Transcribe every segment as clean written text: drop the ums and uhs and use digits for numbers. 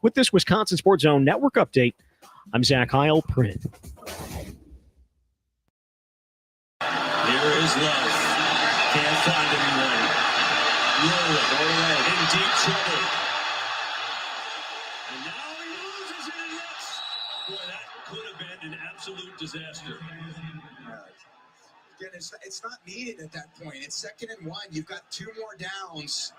With this Wisconsin Sports Zone Network update, I'm Zach Heilprin. Here is Love. Can't find anyone. Rolling in deep trouble. And now he loses it and hits. Boy, that could have been an absolute disaster. Again, it's not needed at that point. It's 2nd and 1. You've got 2 more downs.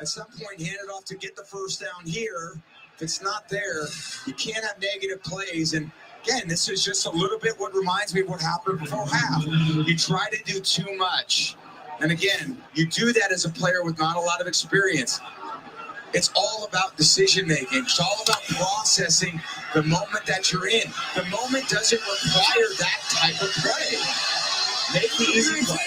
At some point, hand it off to get the first down here. If it's not there, you can't have negative plays. And again, this is just a little bit what reminds me of what happened before half. You try to do too much. And again, you do that as a player with not a lot of experience. It's all about decision making. It's all about processing the moment that you're in. The moment doesn't require that type of play. Make the easy play.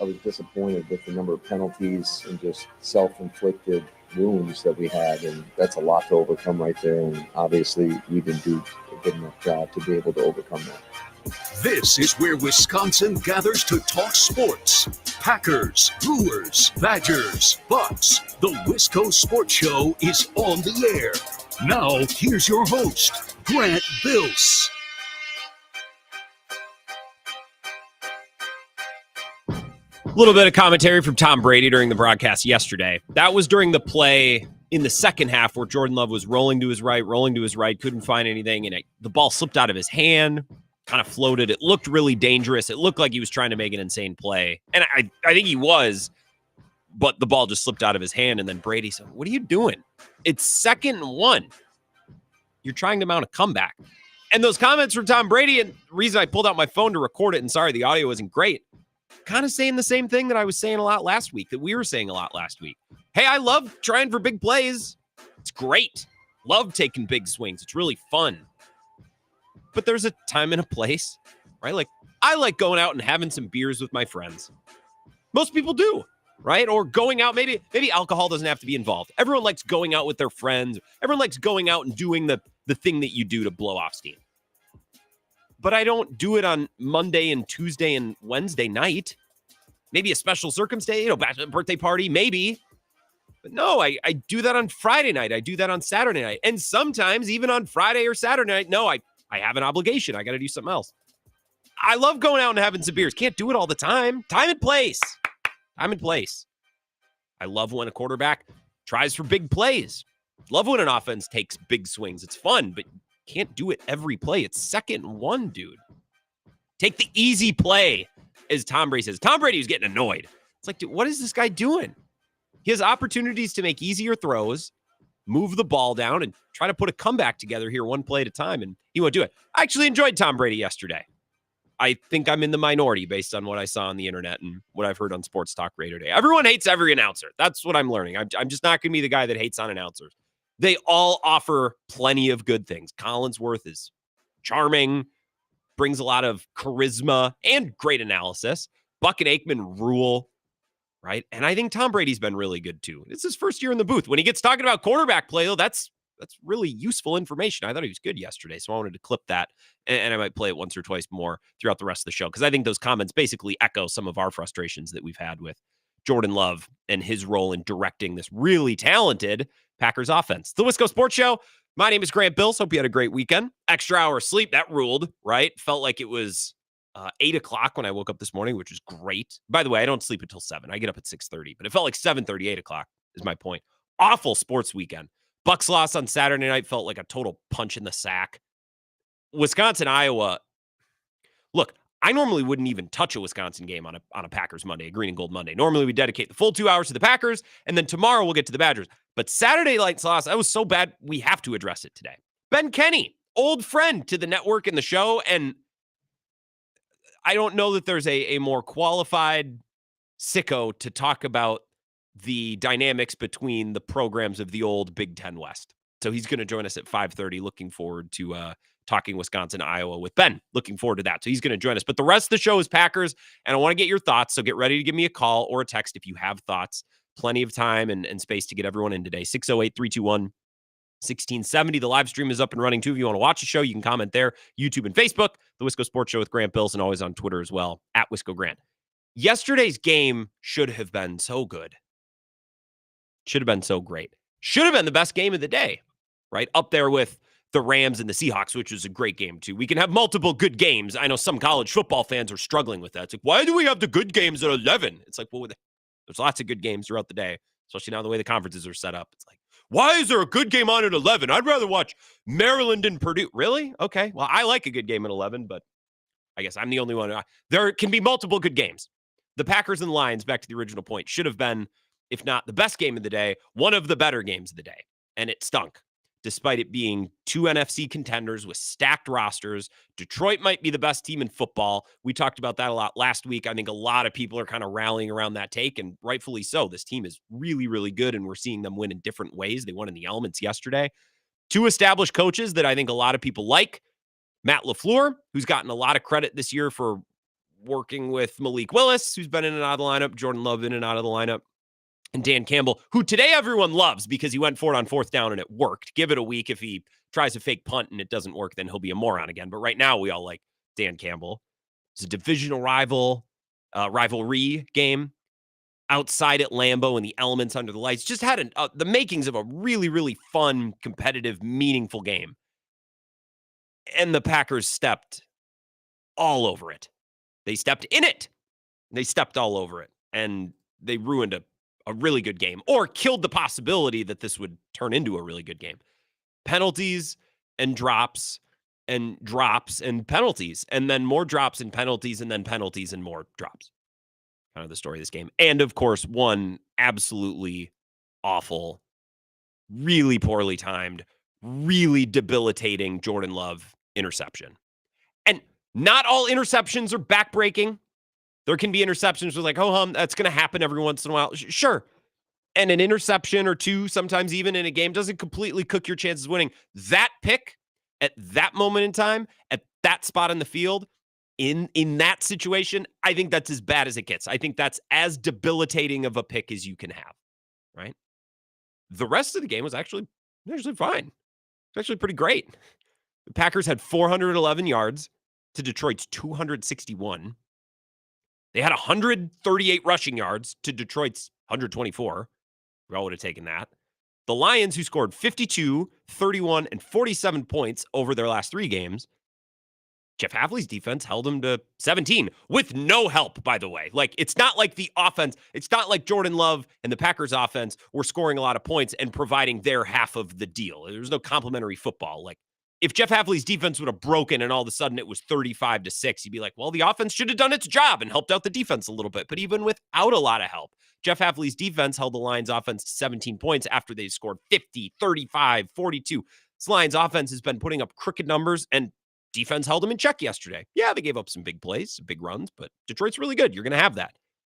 I was disappointed with the number of penalties and just self-inflicted wounds that we had, and that's a lot to overcome right there, and obviously we didn't do a good enough job to be able to overcome that. This is where Wisconsin gathers to talk sports. Packers, Brewers, Badgers, Bucks. The Wisco Sports Show is on the air. Now, here's your host, Grant Bills. A little bit of commentary from Tom Brady during the broadcast yesterday. That was during the play in the second half where Jordan Love was rolling to his right, couldn't find anything, and the ball slipped out of his hand, kind of floated. It looked really dangerous. It looked like he was trying to make an insane play, and I think he was, but the ball just slipped out of his hand, and then Brady said, "What are you doing? It's 2nd and 1. You're trying to mount a comeback." And those comments from Tom Brady, and the reason I pulled out my phone to record it, and sorry, the audio wasn't great, kind of saying the same thing that I was saying a lot last week, that we were saying a lot last week. Hey, I love trying for big plays. It's great. Love taking big swings. It's really fun. But there's a time and a place, right? Like, I like going out and having some beers with my friends. Most people do, right? Or going out, maybe alcohol doesn't have to be involved. Everyone likes going out with their friends. Everyone likes going out and doing the thing that you do to blow off steam. But I don't do it on Monday and Tuesday and Wednesday night. Maybe a special circumstance, birthday party, maybe. But no, I do that on Friday night. I do that on Saturday night. And sometimes even on Friday or Saturday night, no, I have an obligation. I got to do something else. I love going out and having some beers. Can't do it all the time. Time and place. Time and place. I love when a quarterback tries for big plays. Love when an offense takes big swings. It's fun, but can't do it every play. It's 2nd and 1, dude. Take the easy play, as Tom Brady says. Tom Brady was getting annoyed. It's like, dude, what is this guy doing? He has opportunities to make easier throws, move the ball down, and try to put a comeback together here one play at a time, and he won't do it. I actually enjoyed Tom Brady yesterday. I think I'm in the minority based on what I saw on the internet and what I've heard on Sports Talk Radio today. Everyone hates every announcer. That's what I'm learning. I'm just not going to be the guy that hates on announcers. They all offer plenty of good things. Collinsworth is charming, brings a lot of charisma and great analysis. Buck and Aikman rule, right? And I think Tom Brady's been really good too. It's his first year in the booth. When he gets talking about quarterback play, though, that's really useful information. I thought he was good yesterday, so I wanted to clip that, and I might play it once or twice more throughout the rest of the show, because I think those comments basically echo some of our frustrations that we've had with Jordan Love and his role in directing this really talented Packers offense. The Wisco Sports Show. My name is Grant Bills. Hope you had a great weekend. Extra hour of sleep. That ruled, right? Felt like it was 8 o'clock when I woke up this morning, which is great. By the way, I don't sleep until 7. I get up at 6:30, but it felt like 7:30, 8 o'clock is my point. Awful sports weekend. Bucks loss on Saturday night felt like a total punch in the sack. Wisconsin, Iowa. Look, I normally wouldn't even touch a Wisconsin game on a Packers Monday, a green and gold Monday. Normally we dedicate the full 2 hours to the Packers, and then tomorrow we'll get to the Badgers. But Saturday night's loss, that was so bad, we have to address it today. Ben Kenney, old friend to the network and the show, and I don't know that there's a more qualified sicko to talk about the dynamics between the programs of the old Big Ten West. So he's going to join us at 5:30. Looking forward to talking Wisconsin, Iowa with Ben. Looking forward to that. So he's going to join us. But the rest of the show is Packers, and I want to get your thoughts. So get ready to give me a call or a text if you have thoughts. Plenty of time and space to get everyone in today. 608-321-1670. The live stream is up and running, too. If you want to watch the show, you can comment there. YouTube and Facebook. The Wisco Sports Show with Grant Bills, and always on Twitter as well, at Wisco Grant. Yesterday's game should have been so good. Should have been so great. should have been the best game of the day, right? Up there with the Rams and the Seahawks, which was a great game too. We can have multiple good games. I know some college football fans are struggling with that. It's like, why do we have the good games at 11? It's like, well, there's lots of good games throughout the day, especially now the way the conferences are set up. It's like, why is there a good game on at 11? I'd rather watch Maryland and Purdue. Really? Okay. Well, I like a good game at 11, but I guess I'm the only one. There can be multiple good games. The Packers and Lions, back to the original point, should have been, if not the best game of the day, one of the better games of the day. And it stunk, despite it being two NFC contenders with stacked rosters. Detroit might be the best team in football. We talked about that a lot last week. I think a lot of people are kind of rallying around that take, and rightfully so. This team is really, really good, and we're seeing them win in different ways. They won in the elements yesterday. Two established coaches that I think a lot of people like. Matt LaFleur, who's gotten a lot of credit this year for working with Malik Willis, who's been in and out of the lineup, Jordan Love in and out of the lineup, and Dan Campbell, who today everyone loves because he went for it on fourth down and it worked. Give it a week. If he tries a fake punt and it doesn't work, then he'll be a moron again. But right now we all like Dan Campbell. It's a divisional rivalry game outside at Lambeau in the elements under the lights. Just had the makings of a really, really fun, competitive, meaningful game. And the Packers stepped all over it. They stepped in it. They stepped all over it. And they ruined a really good game, or killed the possibility that this would turn into a really good game. Penalties and drops and penalties, and then more drops and penalties, and then penalties and more drops. Kind of the story of this game. And of course, one absolutely awful, really poorly timed, really debilitating Jordan Love interception. And not all interceptions are backbreaking. There can be interceptions with like, oh, that's going to happen every once in a while. Sure. And an interception or two, sometimes even in a game, doesn't completely cook your chances of winning. That pick at that moment in time, at that spot in the field, in that situation, I think that's as bad as it gets. I think that's as debilitating of a pick as you can have, right? The rest of the game was actually fine. It's actually pretty great. The Packers had 411 yards to Detroit's 261. They had 138 rushing yards to Detroit's 124. We all would have taken that. The Lions, who scored 52, 31, and 47 points over their last three games, Jeff Havley's defense held them to 17 with no help, by the way. Like, it's not like the offense, it's not like Jordan Love and the Packers offense were scoring a lot of points and providing their half of the deal. There was no complimentary football. Like, if Jeff Havley's defense would have broken and all of a sudden it was 35-6, you'd be like, well, the offense should have done its job and helped out the defense a little bit. But even without a lot of help, Jeff Havley's defense held the Lions offense to 17 points after they scored 50, 35, 42. This Lions offense has been putting up crooked numbers, and defense held them in check yesterday. Yeah, they gave up some big plays, some big runs, but Detroit's really good. You're going to have that.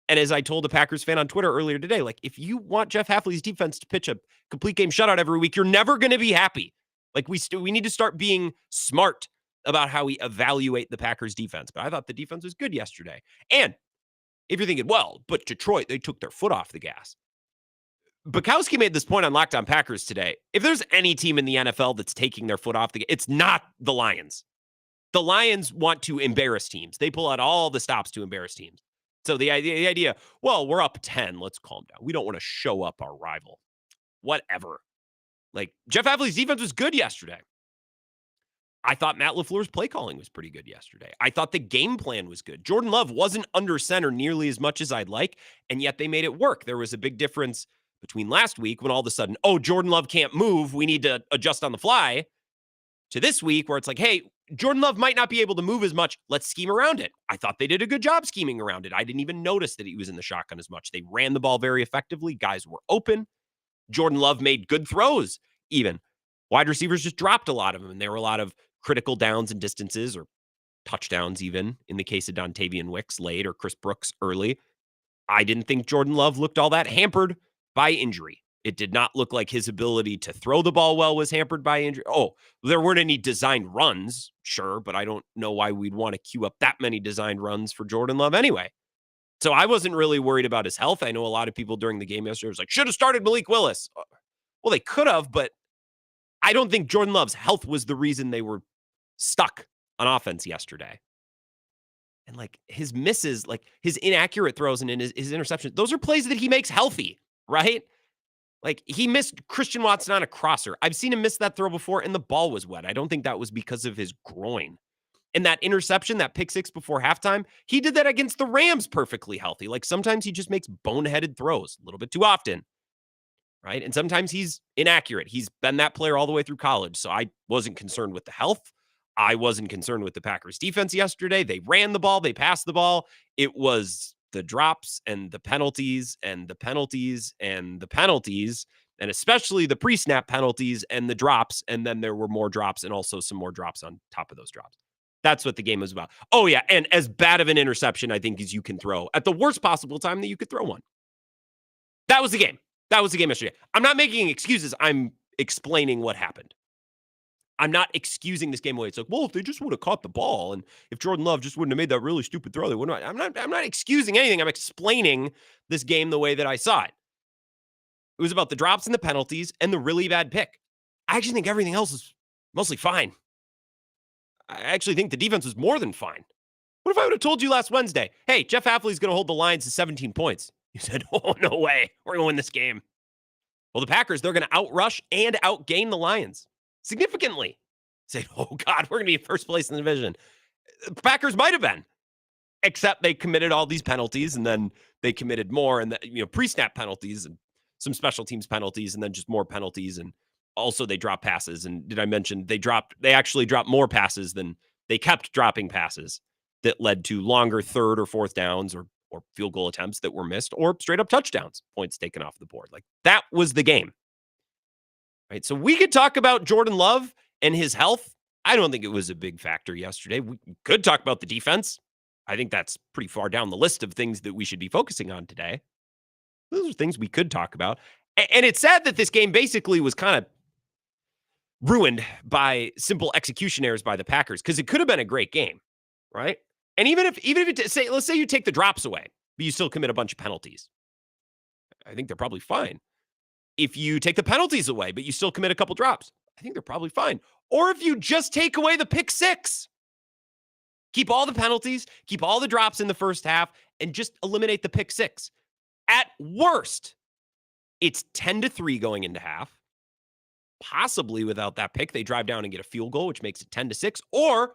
And as I told a Packers fan on Twitter earlier today, like, if you want Jeff Havley's defense to pitch a complete game shutout every week, you're never going to be happy. Like, we need to start being smart about how we evaluate the Packers defense. But I thought the defense was good yesterday. And if you're thinking, well, but Detroit, they took their foot off the gas. Bukowski made this point on Locked On Packers today. If there's any team in the NFL that's taking their foot off the gas, it's not the Lions. The Lions want to embarrass teams. They pull out all the stops to embarrass teams. So the idea, well, we're up 10. Let's calm down. We don't want to show up our rival. Whatever. Like, Jeff Havley's defense was good yesterday. I thought Matt LaFleur's play calling was pretty good yesterday. I thought the game plan was good. Jordan Love wasn't under center nearly as much as I'd like, and yet they made it work. There was a big difference between last week when all of a sudden, oh, Jordan Love can't move, we need to adjust on the fly, to this week where it's like, hey, Jordan Love might not be able to move as much. Let's scheme around it. I thought they did a good job scheming around it. I didn't even notice that he was in the shotgun as much. They ran the ball very effectively. Guys were open. Jordan Love made good throws even. Wide receivers just dropped a lot of them, and there were a lot of critical downs and distances, or touchdowns even, in the case of Dontavian Wicks late or Chris Brooks early. I didn't think Jordan Love looked all that hampered by injury. It did not look like his ability to throw the ball well was hampered by injury. Oh, there weren't any designed runs, sure, but I don't know why we'd want to queue up that many designed runs for Jordan Love anyway. So I wasn't really worried about his health. I know a lot of people during the game yesterday was like, should have started Malik Willis. Well, they could have, but I don't think Jordan Love's health was the reason they were stuck on offense yesterday. And like his misses, like his inaccurate throws and his interceptions, those are plays that he makes healthy, right? Like, he missed Christian Watson on a crosser. I've seen him miss that throw before, and the ball was wet. I don't think that was because of his groin. And that interception, that pick six before halftime, he did that against the Rams perfectly healthy. Like, sometimes he just makes boneheaded throws a little bit too often, right? And sometimes he's inaccurate. He's been that player all the way through college. So I wasn't concerned with the health. I wasn't concerned with the Packers defense yesterday. They ran the ball. They passed the ball. It was the drops and the penalties and the penalties and the penalties, and especially the pre-snap penalties and the drops. And then there were more drops and also some more drops on top of those drops. That's what the game was about. Oh, yeah. And as bad of an interception, I think, as you can throw at the worst possible time that you could throw one. That was the game. That was the game yesterday. I'm not making excuses. I'm explaining what happened. I'm not excusing this game away. It's like, well, if they just would have caught the ball and if Jordan Love just wouldn't have made that really stupid throw, they wouldn't have. I'm not excusing anything. I'm explaining this game the way that I saw it. It was about the drops and the penalties and the really bad pick. I actually think everything else is mostly fine. I actually think the defense was more than fine. What if I would have told you last Wednesday, hey, Jeff Hafley's going to hold the Lions to 17 points? You said, oh, no way. We're going to win this game. Well, the Packers, they're going to outrush and outgain the Lions significantly. Say, oh, God, we're going to be in first place in the division. The Packers might have been, except they committed all these penalties, and then they committed more, and pre-snap penalties and some special teams penalties, and then just more penalties, and also they dropped passes. And did I mention they actually dropped more passes than they kept dropping passes that led to longer third or fourth downs or field goal attempts that were missed or straight up touchdowns, points taken off the board. Like, that was the game. Right? So we could talk about Jordan Love and his health. I don't think it was a big factor yesterday. We could talk about the defense. I think that's pretty far down the list of things that we should be focusing on today. Those are things we could talk about. And it's sad that this game basically was kind of ruined by simple execution errors by the Packers, because it could have been a great game, right? And even if let's say you take the drops away, but you still commit a bunch of penalties, I think they're probably fine. If you take the penalties away, but you still commit a couple drops, I think they're probably fine. Or if you just take away the pick six, keep all the penalties, keep all the drops in the first half, and just eliminate the pick six. At worst, it's 10-3 going into half. Possibly without that pick, they drive down and get a field goal, which makes it 10-6. Or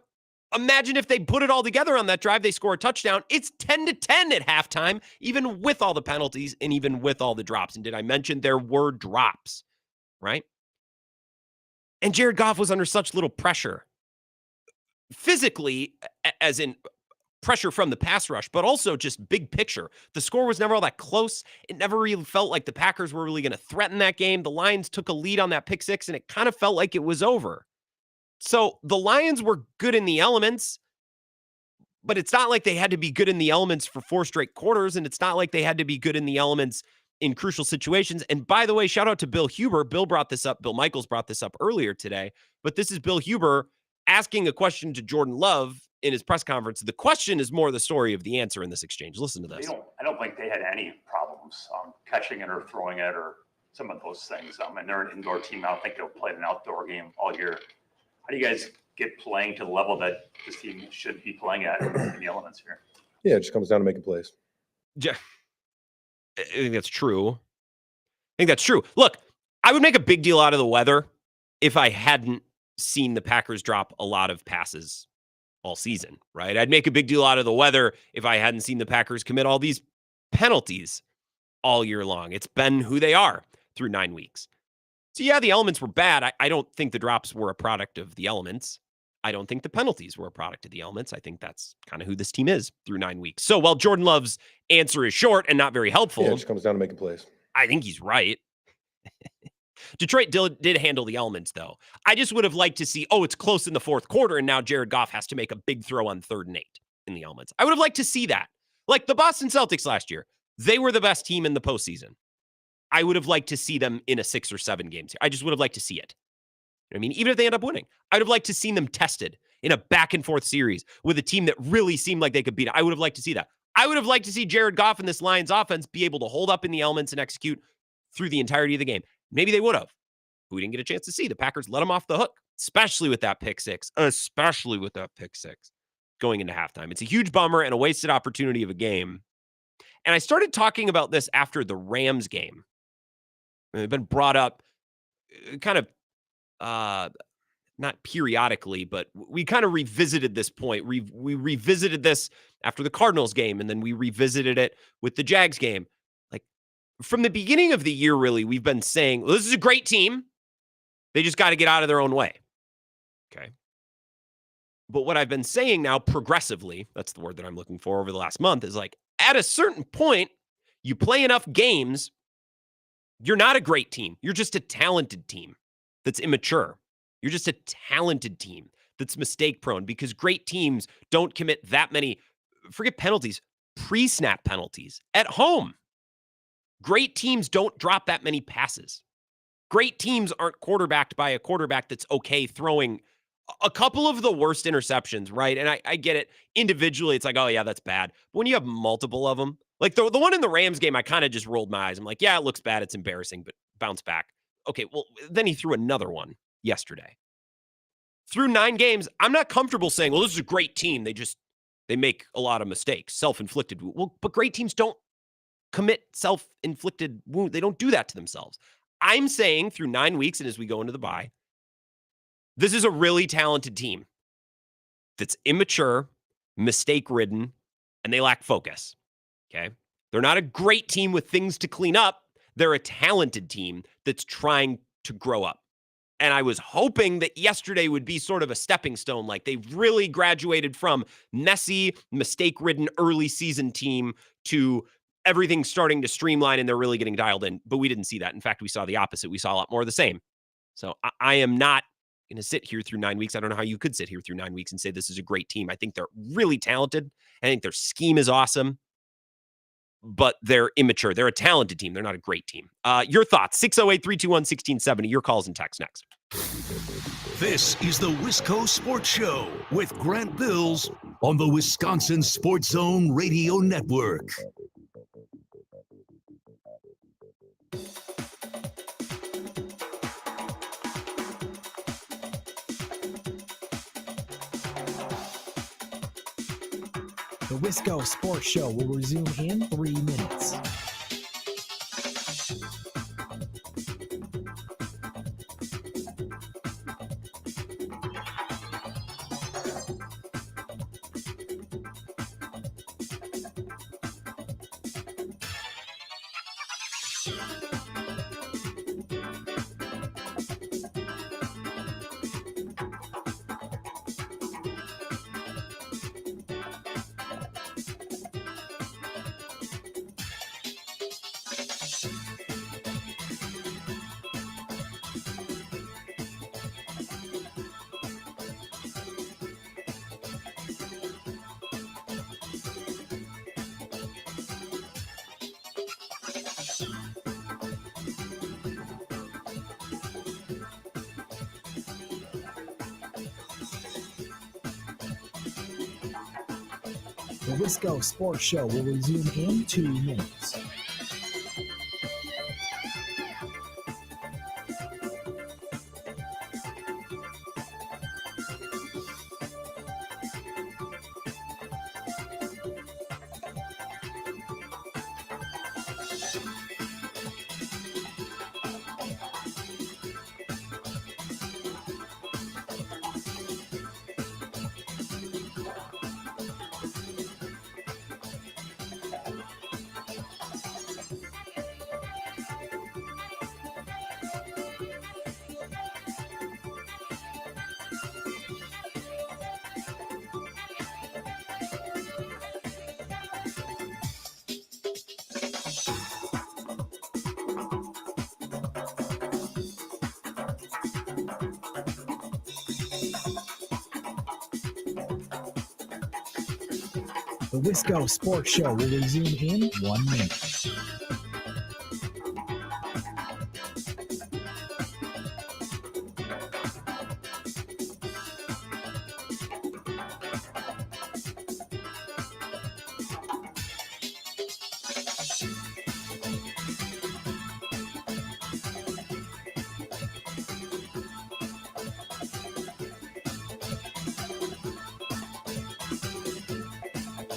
imagine if they put it all together on that drive, they score a touchdown. It's 10-10 at halftime, even with all the penalties and even with all the drops. And did I mention there were drops, right? And Jared Goff was under such little pressure physically, as in pressure from the pass rush, but also just big picture. The score was never all that close. It never really felt like the Packers were really going to threaten that game. The Lions took a lead on that pick six, and it kind of felt like it was over. So the Lions were good in the elements, but it's not like they had to be good in the elements for 4 straight quarters, and it's not like they had to be good in the elements in crucial situations. And by the way, shout out to Bill Huber. Bill Michaels brought this up earlier today, but this is Bill Huber asking a question to Jordan Love in his press conference. The question is more the story of the answer in this exchange. Listen to this. I don't think they had any problems catching it or throwing it or some of those things. And they're an indoor team. I don't think they'll play an outdoor game all year. How do you guys get playing to the level that this team should be playing at in the elements here? Yeah, it just comes down to making plays. Yeah, I think that's true. Look, I would make a big deal out of the weather if I hadn't seen the Packers drop a lot of passes all season, right? I'd make a big deal out of the weather if I hadn't seen the Packers commit all these penalties all year long. It's been who they are through 9 weeks. So yeah, the elements were bad. I don't think the drops were a product of the elements. I don't think the penalties were a product of the elements. I think that's kind of who this team is through 9 weeks. So while Jordan Love's answer is short and not very helpful, Yeah, it just comes down to making plays. I think he's right. Detroit did handle the elements, though. I just would have liked to see, it's close in the fourth quarter, and now Jared Goff has to make a big throw on 3rd and 8 in the elements. I would have liked to see that. Like the Boston Celtics last year, they were the best team in the postseason. I would have liked to see them in a 6 or 7 games. I just would have liked to see it. You know what I mean, even if they end up winning, I would have liked to see them tested in a back and forth series with a team that really seemed like they could beat it. I would have liked to see that. I would have liked to see Jared Goff and this Lions offense be able to hold up in the elements and execute through the entirety of the game. Maybe they would have. We didn't get a chance to see. The Packers let them off the hook, especially with that pick six going into halftime. It's a huge bummer and a wasted opportunity of a game. And I started talking about this after the Rams game. It's been brought up kind of not periodically, but we kind of revisited this point. We revisited this after the Cardinals game, and then we revisited it with the Jags game. Like from the beginning of the year, really, we've been saying, well, this is a great team. They just got to get out of their own way. Okay. But what I've been saying now progressively, that's the word that I'm looking for over the last month, is like at a certain point, you play enough games, you're not a great team. You're just a talented team that's immature. You're just a talented team that's mistake prone because great teams don't commit that many, forget penalties, pre-snap penalties at home. Great teams don't drop that many passes. Great teams aren't quarterbacked by a quarterback that's okay throwing a couple of the worst interceptions, right? And I get it. Individually, it's like, oh, yeah, that's bad. But when you have multiple of them, like the one in the Rams game, I kind of just rolled my eyes. I'm like, yeah, it looks bad. It's embarrassing, but bounce back. Okay, well, then he threw another one yesterday. Through 9 games, I'm not comfortable saying, well, this is a great team. They make a lot of mistakes, self-inflicted. Well, but great teams don't commit self-inflicted wounds. They don't do that to themselves. I'm saying through 9 weeks and as we go into the bye, this is a really talented team that's immature, mistake-ridden, and they lack focus. Okay? They're not a great team with things to clean up. They're a talented team that's trying to grow up. And I was hoping that yesterday would be sort of a stepping stone. Like they really graduated from messy, mistake-ridden early season team to everything starting to streamline and they're really getting dialed in. But we didn't see that. In fact, we saw the opposite. We saw a lot more of the same. So I am not going to sit here through 9 weeks. I don't know how you could sit here through 9 weeks and say this is a great team. I think they're really talented. I think their scheme is awesome. But they're immature. They're a talented team. They're not a great team. Your thoughts, 608-321-1670. Your calls and texts next. This is the Wisco Sports Show with Grant Bills on the Wisconsin Sports Zone Radio Network. The Wisco Sports Show will resume in 3 minutes. The Wisco Sports Show will resume in 2 minutes. The Wisco Sports Show will resume in 1 minute.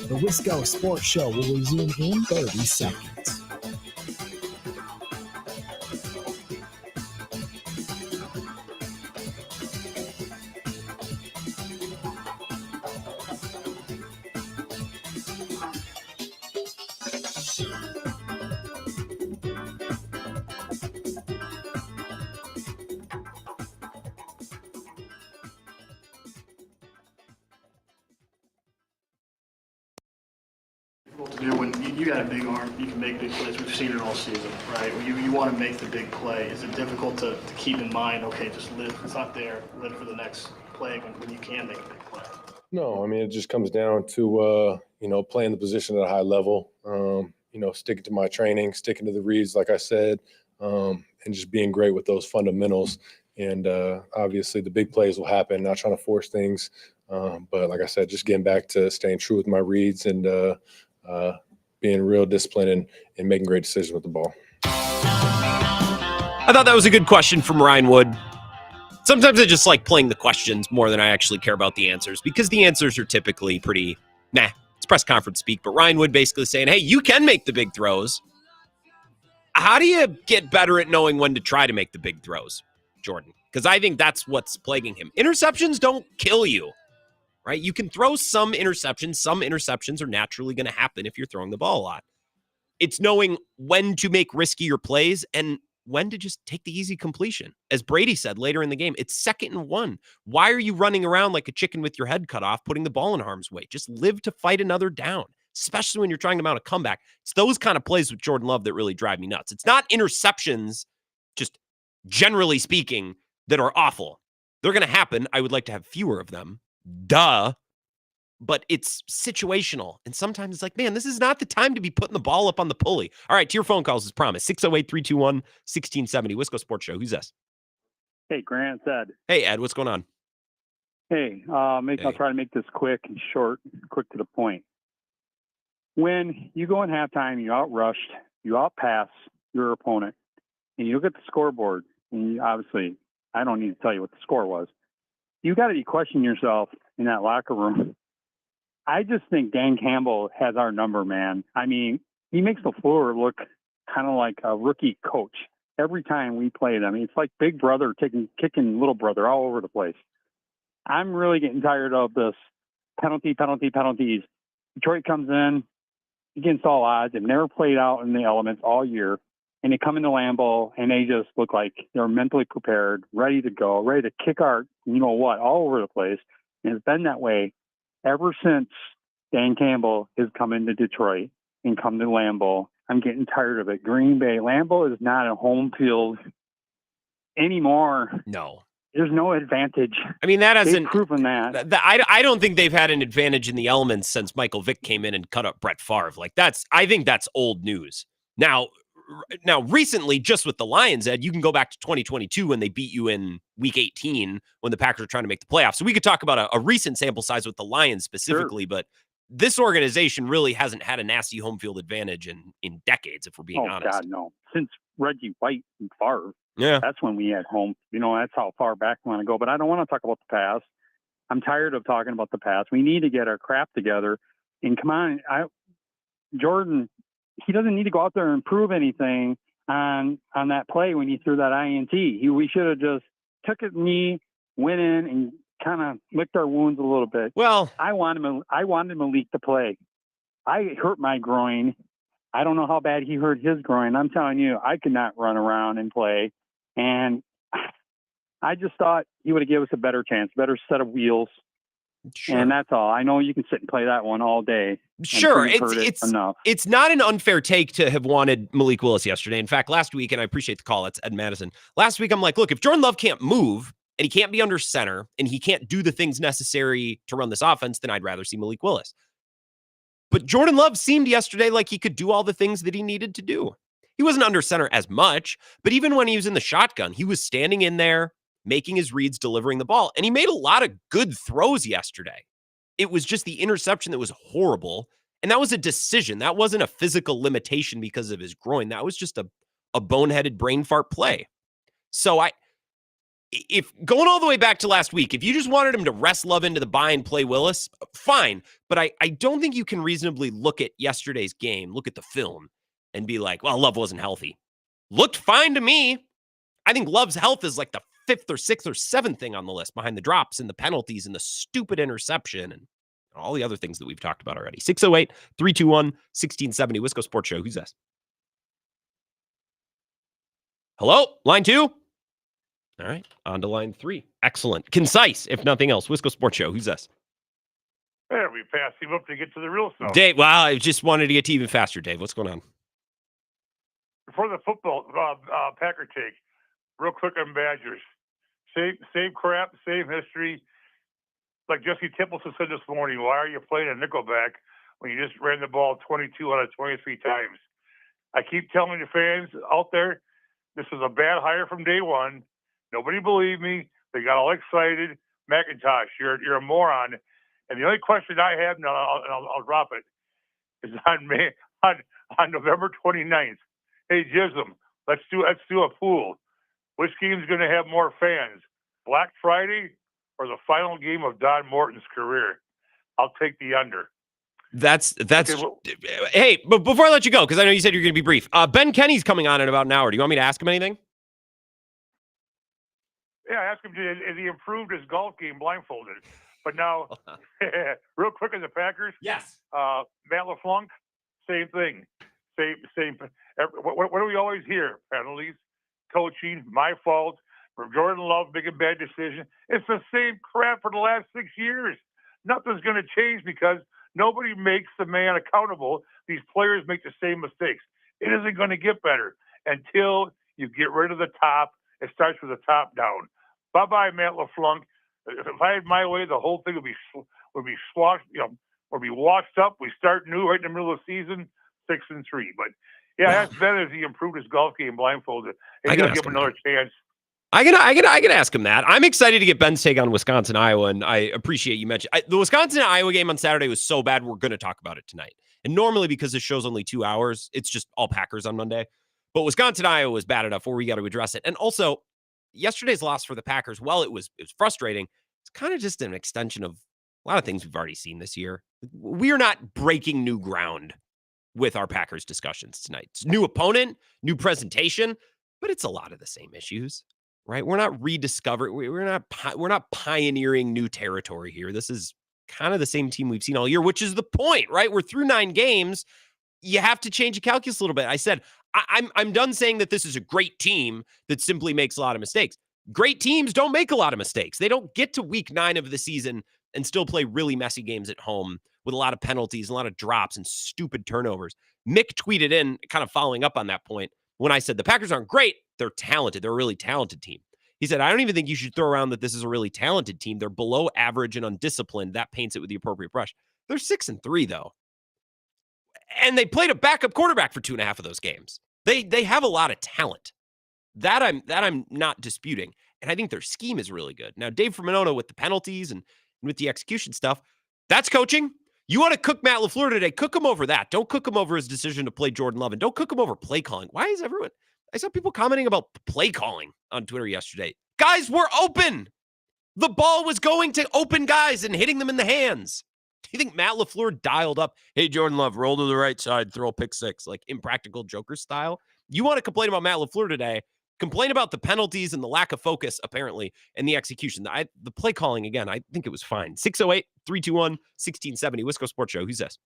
The Wisco Sports Show will resume in 30 seconds. you got a big arm. You can make big plays. We've seen it all season, right? You want to make the big play. Is it difficult to keep in mind, okay, just live, it's not there, live for the next play when you can make a big play? No, I mean, it just comes down to, playing the position at a high level, sticking to my training, sticking to the reads, like I said, and just being great with those fundamentals. And obviously the big plays will happen, not trying to force things. But like I said, just getting back to staying true with my reads and being real disciplined and making great decisions with the ball. I thought that was a good question from Ryan Wood. Sometimes I just like playing the questions more than I actually care about the answers because the answers are typically pretty, it's press conference speak. But Ryan Wood basically saying, hey, you can make the big throws. How do you get better at knowing when to try to make the big throws, Jordan? Because I think that's what's plaguing him. Interceptions don't kill you, right? You can throw some interceptions. Some interceptions are naturally going to happen if you're throwing the ball a lot. It's knowing when to make riskier plays and when to just take the easy completion. As Brady said later in the game, it's 2nd and 1. Why are you running around like a chicken with your head cut off, putting the ball in harm's way? Just live to fight another down, especially when you're trying to mount a comeback. It's those kind of plays with Jordan Love that really drive me nuts. It's not interceptions, just generally speaking, that are awful. They're going to happen. I would like to have fewer of them. Duh. But it's situational. And sometimes it's like, man, this is not the time to be putting the ball up on the pulley. All right, to your phone calls as promised. 608-321-1670. Wisco Sports Show. Who's this? Hey, Grant, it's Ed. Hey, Ed, what's going on? Hey, I'll try to make this quick and short, quick to the point. When you go in halftime, you outrushed, you outpass your opponent, and you look at the scoreboard, and obviously, I don't need to tell you what the score was. You got to be questioning yourself in that locker room. I just think Dan Campbell has our number, man. I mean, he makes LaFleur look kind of like a rookie coach every time we play them. It's like big brother kicking little brother all over the place. I'm really getting tired of this penalties. Detroit comes in against all odds. They've never played out in the elements all year. And they come into Lambeau, and they just look like they're mentally prepared, ready to go, ready to kick our, all over the place. And it's been that way ever since Dan Campbell has come into Detroit and come to Lambeau. I'm getting tired of it. Green Bay, Lambeau is not a home field anymore. No. There's no advantage. I mean, that hasn't They've proven that. I don't think they've had an advantage in the elements since Michael Vick came in and cut up Brett Favre. I think that's old news. Now, recently, just with the Lions, Ed, you can go back to 2022 when they beat you in Week 18 when the Packers were trying to make the playoffs. So we could talk about a recent sample size with the Lions specifically, But this organization really hasn't had a nasty home field advantage in decades, if we're being honest. Oh, God, no. Since Reggie White and Favre, yeah, that's when we had home. That's how far back we want to go. But I don't want to talk about the past. I'm tired of talking about the past. We need to get our crap together. And come on, Jordan, he doesn't need to go out there and prove anything on that play when he threw that INT. We should have just took a knee, went in, and kind of licked our wounds a little bit. Well, I wanted Malik to play. I hurt my groin. I don't know how bad he hurt his groin. I'm telling you, I could not run around and play. And I just thought he would have given us a better chance, better set of wheels. Sure. And that's all. I know you can sit and play that one all day. Sure. It's not an unfair take to have wanted Malik Willis yesterday. In fact, last week, and I appreciate the call, it's Ed Madison. Last week, I'm like, look, if Jordan Love can't move and he can't be under center and he can't do the things necessary to run this offense, then I'd rather see Malik Willis. But Jordan Love seemed yesterday like he could do all the things that he needed to do. He wasn't under center as much, but even when he was in the shotgun, he was standing in there, making his reads, delivering the ball. And he made a lot of good throws yesterday. It was just the interception that was horrible. And that was a decision. That wasn't a physical limitation because of his groin. That was just a boneheaded brain fart play. So if going all the way back to last week, if you just wanted him to rest Love into the bye and play Willis, fine. But I don't think you can reasonably look at yesterday's game, look at the film, and be like, well, Love wasn't healthy. Looked fine to me. I think Love's health is like the 5th or 6th or 7th thing on the list behind the drops and the penalties and the stupid interception and all the other things that we've talked about already. 608-321-1670. Wisco Sports Show. Who's this? Hello? Line 2? All right. On to line 3. Excellent. Concise, if nothing else. Wisco Sports Show. Who's this? There, we passed him up to get to the real stuff. Dave, wow, I just wanted to get to even faster, Dave. What's going on? Before the football Packer take, real quick on Badgers. Same crap, same history. Like Jesse Tippleson said this morning, why are you playing a nickelback when you just ran the ball 22 out of 23 times? I keep telling the fans out there, this is a bad hire from day one. Nobody believed me. They got all excited. McIntosh, you're a moron. And the only question I have, and I'll drop it, is on November 29th. Hey, Jism, let's do a pool. Which game's going to have more fans, Black Friday or the final game of Don Morton's career? I'll take the under. That's Okay, well, hey, but before I let you go, because I know you said you're going to be brief. Ben Kenney's coming on in about an hour. Do you want me to ask him anything? yeah, ask him, has he improved his golf game blindfolded? But now, real quick on the Packers. Yes. Matt LaFleur, same thing. Same. What do we always hear? Penalties, coaching, my fault. From Jordan Love making bad decision. It's the same crap for the last 6 years. Nothing's going to change because nobody makes the man accountable. These players make the same mistakes. It isn't going to get better until you get rid of the top. It starts with the top down. Bye-bye, Matt LaFleur. If I had my way, the whole thing would be swashed, would be washed up. We start new right in the middle of the season, 6-3. But yeah, that's better as he improved his golf game blindfolded. He's going to give him another chance. I can ask him that. I'm excited to get Ben's take on Wisconsin, Iowa, and I appreciate you mentioned the Wisconsin Iowa game on Saturday was so bad. We're going to talk about it tonight. And normally, because this show's only 2 hours, it's just all Packers on Monday. But Wisconsin Iowa was bad enough where we got to address it. And also, yesterday's loss for the Packers, while it was frustrating, it's kind of just an extension of a lot of things we've already seen this year. We are not breaking new ground with our Packers discussions tonight. It's new opponent, new presentation, but it's a lot of the same issues. Right? We're not rediscovering. We're not pioneering new territory here. This is kind of the same team we've seen all year, which is the point, right? We're through 9 games. You have to change the calculus a little bit. I said I'm done saying that this is a great team that simply makes a lot of mistakes. Great teams don't make a lot of mistakes. They don't get to week 9 of the season and still play really messy games at home with a lot of penalties, a lot of drops, and stupid turnovers. Mick tweeted in, kind of following up on that point, when I said the Packers aren't great, they're talented. They're a really talented team. He said, I don't even think you should throw around that this is a really talented team. They're below average and undisciplined. That paints it with the appropriate brush. They're 6-3, though. And they played a backup quarterback for 2.5 of those games. They have a lot of talent. That I'm not disputing. And I think their scheme is really good. Now, Dave Fermanona with the penalties and with the execution stuff, that's coaching. You want to cook Matt LaFleur today, cook him over that. Don't cook him over his decision to play Jordan Love, and don't cook him over play calling. Why is everyone... I saw people commenting about play calling on Twitter yesterday. Guys were open. The ball was going to open guys and hitting them in the hands. Do you think Matt LaFleur dialed up, hey, Jordan Love, roll to the right side, throw a pick 6, like Impractical Joker style? You want to complain about Matt LaFleur today, complain about the penalties and the lack of focus, apparently, and the execution. The play calling, again, I think it was fine. 608-321-1670, Wisco Sports Show. Who's this?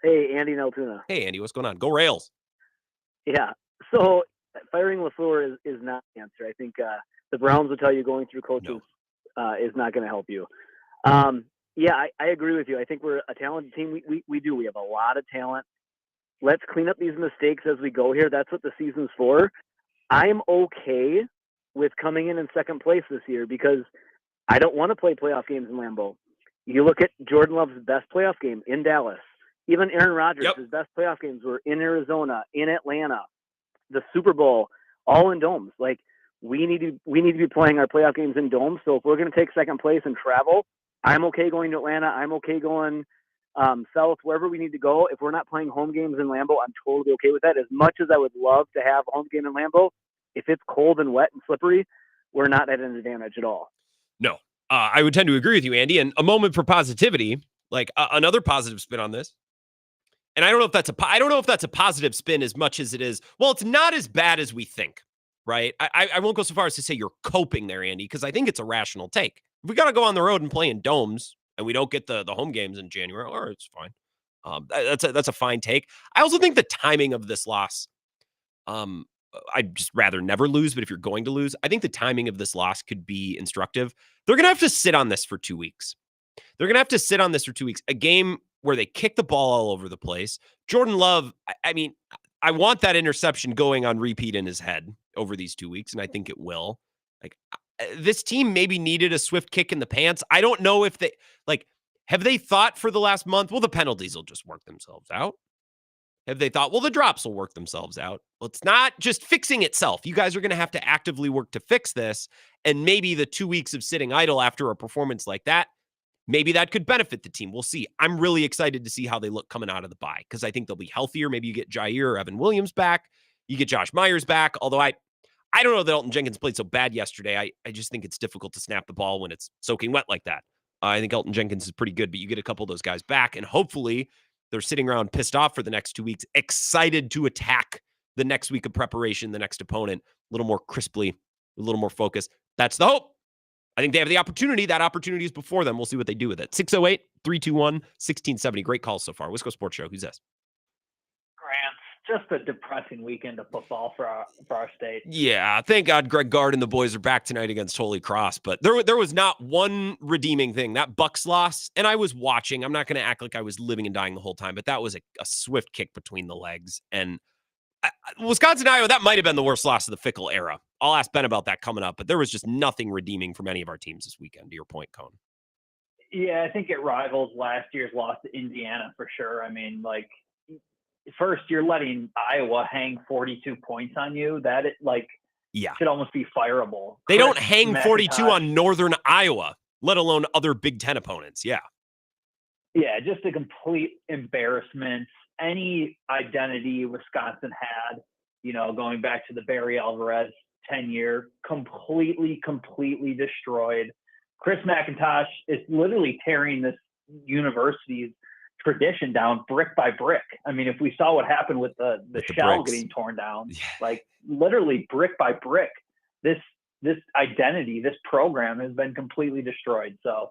Hey, Andy in Altoona. Hey, Andy, what's going on? Go Rails. Yeah. So firing LaFleur is not the answer. I think the Browns will tell you going through coaches is not going to help you. Yeah, I agree with you. I think we're a talented team. We do. We have a lot of talent. Let's clean up these mistakes as we go here. That's what the season's for. I'm okay with coming in second place this year because I don't want to play playoff games in Lambeau. You look at Jordan Love's best playoff game in Dallas. Even Aaron Rodgers, his best playoff games were in Arizona, in Atlanta, the Super Bowl, all in domes. Like we need to be playing our playoff games in domes. So if we're going to take second place and travel, I'm okay going to Atlanta. I'm okay going south, wherever we need to go. If we're not playing home games in Lambeau, I'm totally okay with that. As much as I would love to have a home game in Lambeau, if it's cold and wet and slippery, we're not at an advantage at all. No, I would tend to agree with you, Andy. And a moment for positivity, like another positive spin on this. And I don't know if that's a positive spin as much as it is. Well, it's not as bad as we think, right? I won't go so far as to say you're coping there, Andy, because I think it's a rational take. If we got to go on the road and play in domes and we don't get the home games in January, or it's fine. That's a fine take. I also think the timing of this loss, I'd just rather never lose, but if you're going to lose, I think the timing of this loss could be instructive. They're going to have to sit on this for 2 weeks. They're going to have to sit on this for 2 weeks. A game where they kick the ball all over the place. Jordan Love, I mean, I want that interception going on repeat in his head over these 2 weeks, and I think it will. Like, this team maybe needed a swift kick in the pants. I don't know if they, like, have they thought for the last month, well, the penalties will just work themselves out? Have they thought, well, the drops will work themselves out? Well, it's not just fixing itself. You guys are going to have to actively work to fix this. And maybe the 2 weeks of sitting idle after a performance like that, maybe that could benefit the team. We'll see. I'm really excited to see how they look coming out of the bye because I think they'll be healthier. Maybe you get Jair or Evan Williams back. You get Josh Myers back. Although I don't know that Elton Jenkins played so bad yesterday. I just think it's difficult to snap the ball when it's soaking wet like that. I think Elton Jenkins is pretty good, but you get a couple of those guys back, and hopefully they're sitting around pissed off for the next 2 weeks, excited to attack the next week of preparation, the next opponent, a little more crisply, a little more focused. That's the hope. I think they have the opportunity. That opportunity is before them. We'll see what they do with it. 608-321-1670. Great calls so far. Wisco Sports Show. Who's this? Just a depressing weekend of football for our state. Yeah, thank God Greg Gard and the boys are back tonight against Holy Cross. But there was not one redeeming thing. That Bucks loss, and I was watching. I'm not going to act like I was living and dying the whole time, but that was a swift kick between the legs. And Wisconsin, Iowa, that might have been the worst loss of the Fickle era. I'll ask Ben about that coming up, but there was just nothing redeeming from any of our teams this weekend, to your point, Cone. Yeah, I think it rivals last year's loss to Indiana for sure. I mean, like, first, you're letting Iowa hang 42 points on you. That should almost be fireable. They don't hang 42 on Northern Iowa, let alone other Big Ten opponents. Yeah. Yeah, just a complete embarrassment. Any identity Wisconsin had, going back to the Barry Alvarez tenure, completely destroyed. Chris McIntosh is literally tearing this university's tradition down brick by brick. I mean, if we saw what happened with the shell getting torn down, like literally brick by brick, this identity, this program has been completely destroyed. So,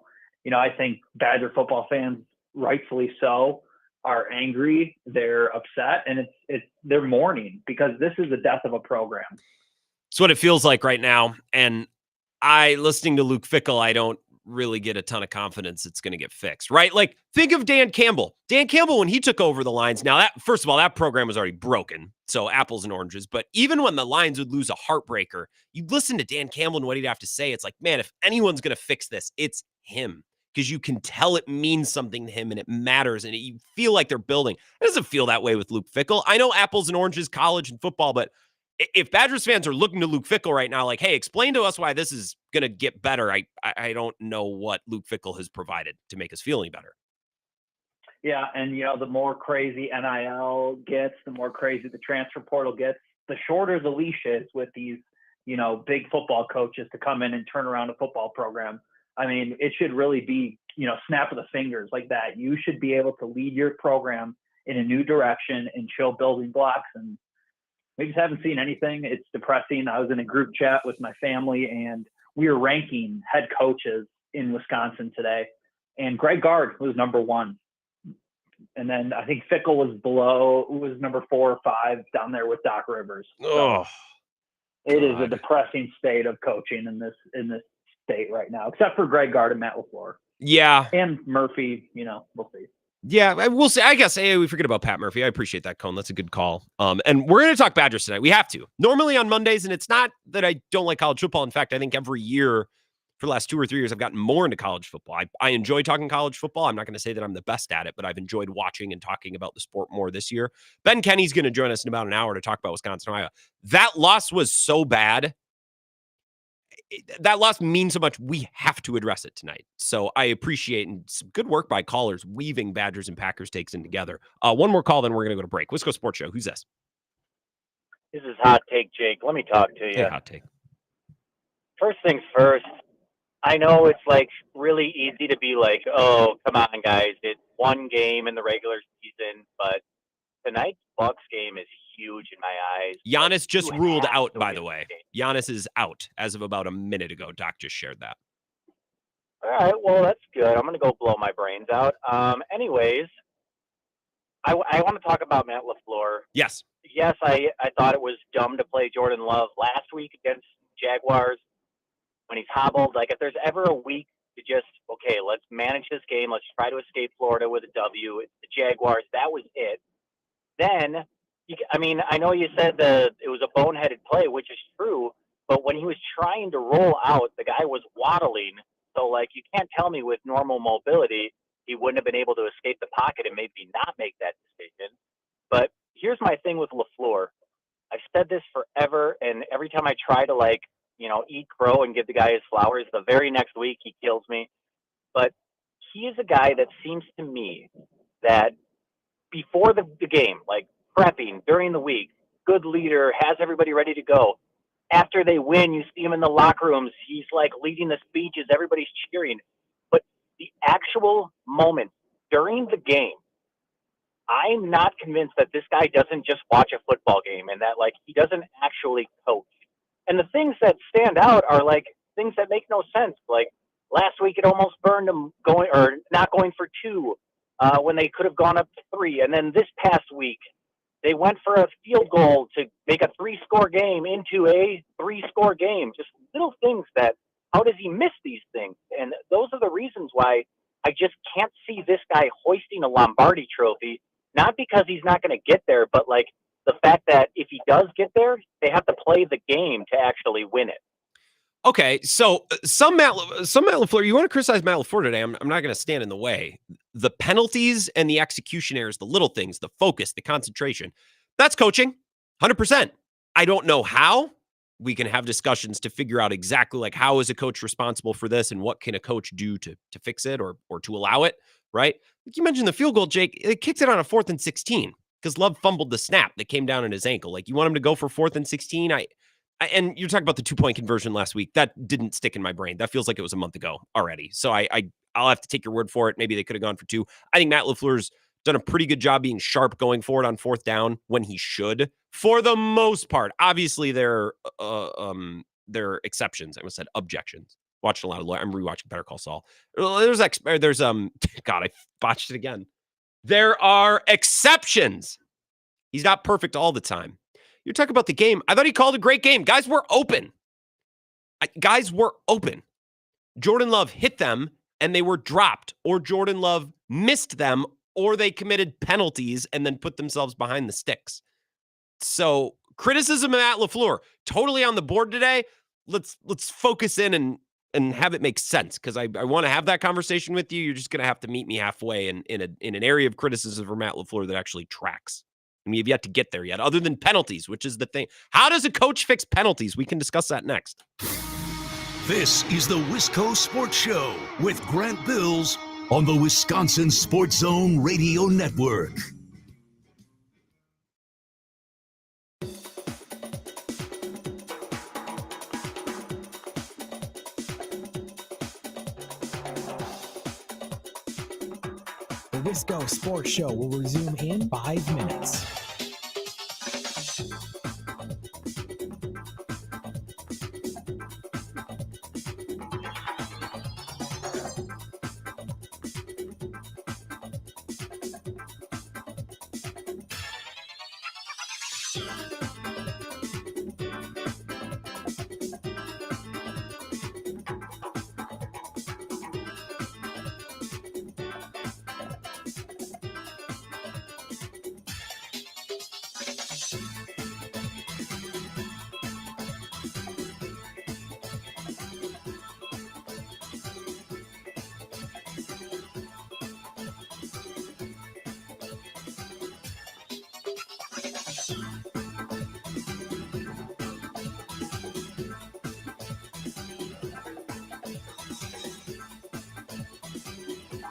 I think Badger football fans, rightfully so, are angry, they're upset, and they're mourning because this is the death of a program. It's what it feels like right now. And listening to Luke Fickell, I don't really get a ton of confidence it's going to get fixed, right? Like, think of Dan Campbell. Dan Campbell, when he took over the Lions, now that, first of all, that program was already broken, so apples and oranges, but even when the Lions would lose a heartbreaker, you'd listen to Dan Campbell and what he'd have to say. It's like, man, if anyone's going to fix this, it's him, because you can tell it means something to him and it matters, and you feel like they're building. It doesn't feel that way with Luke Fickell. I know apples and oranges, college and football, but if Badgers fans are looking to Luke Fickell right now, like, hey, explain to us why this is going to get better, I don't know what Luke Fickell has provided to make us feel any better. Yeah, and, the more crazy NIL gets, the more crazy the transfer portal gets, the shorter the leash is with these, big football coaches to come in and turn around a football program. I mean, it should really be, snap of the fingers like that. You should be able to lead your program in a new direction and show building blocks, and we just haven't seen anything. It's depressing. I was in a group chat with my family, and we were ranking head coaches in Wisconsin today, and Greg Gard was number 1. And then I think Fickell was number 4 or 5 down there with Doc Rivers. So it is a depressing state of coaching in this state right now, except for Greg Gard and Matt LaFleur. Yeah. And Murphy, we'll see. Yeah, we'll see. I guess we forget about Pat Murphy. I appreciate that, Cone. That's a good call. And we're going to talk Badgers tonight. We have to. Normally on Mondays, and it's not that I don't like college football. In fact, I think every year for the last 2 or 3 years, I've gotten more into college football. I enjoy talking college football. I'm not going to say that I'm the best at it, but I've enjoyed watching and talking about the sport more this year. Ben Kenney's going to join us in about an hour to talk about Wisconsin, Iowa. That loss was so bad. That loss means so much. We have to address it tonight. So I appreciate and some good work by callers weaving Badgers and Packers takes in together. One more call, then we're going to go to break. Wisco Sports Show. Who's this? This is Hot Take Jake. Let me talk to you. Hey, Hot Take. First things first. I know it's like really easy to be like, oh, come on, guys. It's one game in the regular season, but tonight's Bucks game is huge in my eyes. Giannis just ruled out, by the way. Giannis is out as of about a minute ago. Doc just shared that. All right, well, that's good. I'm going to go blow my brains out. Anyways, I want to talk about Matt LaFleur. Yes. Yes, I thought it was dumb to play Jordan Love last week against Jaguars when he's hobbled. Like, if there's ever a week to just, okay, let's manage this game. Let's try to escape Florida with a W. It's the Jaguars. That was it. Then, I know you said that it was a boneheaded play, which is true, but when he was trying to roll out, the guy was waddling. So, like, you can't tell me with normal mobility he wouldn't have been able to escape the pocket and maybe not make that decision. But here's my thing with LaFleur. I've said this forever, and every time I try to, eat crow and give the guy his flowers, the very next week he kills me. But he is a guy that seems to me that before the game, like prepping during the week, good leader, has everybody ready to go. After they win, you see him in the locker rooms. He's like leading the speeches. Everybody's cheering. But the actual moment during the game, I'm not convinced that this guy doesn't just watch a football game and that he doesn't actually coach. And the things that stand out are things that make no sense. Like last week, it almost burned them not going for 2 when they could have gone up to 3. And then this past week, they went for a field goal to make a 3-score game into a 3-score game. Just little things that, how does he miss these things? And those are the reasons why I just can't see this guy hoisting a Lombardi trophy, not because he's not going to get there, but the fact that if he does get there, they have to play the game to actually win it. Okay, so some Matt LaFleur, you want to criticize Matt LaFleur today, I'm not going to stand in the way. The penalties and the execution errors, the little things, the focus, the concentration, that's coaching, 100%. I don't know how. We can have discussions to figure out exactly how is a coach responsible for this and what can a coach do to fix it or to allow it, right? You mentioned the field goal, Jake. It kicked it on a 4th and 16 because Love fumbled the snap that came down in his ankle. You want him to go for 4th and 16? And you're talking about the 2-point conversion last week. That didn't stick in my brain. That feels like it was a month ago already. So I'll have to take your word for it. Maybe they could have gone for 2. I think Matt LaFleur's done a pretty good job being sharp going forward on 4th down when he should, for the most part. Obviously, there are exceptions. I almost said objections. Watched a lot of. I'm rewatching Better Call Saul. There's God, I botched it again. There are exceptions. He's not perfect all the time. You're talking about the game. I thought he called a great game. Guys were open. Jordan Love hit them and they were dropped, or Jordan Love missed them, or they committed penalties and then put themselves behind the sticks. So criticism of Matt LaFleur, totally on the board today. Let's focus in and have it make sense, because I want to have that conversation with you. You're just going to have to meet me halfway in an area of criticism for Matt LaFleur that actually tracks. And we have yet to get there yet, other than penalties, which is the thing. How does a coach fix penalties? We can discuss that next. This is the Wisco Sports Show with Grant Bills on the Wisconsin Sports Zone Radio Network. The Wisco Sports Show will resume in 5 minutes.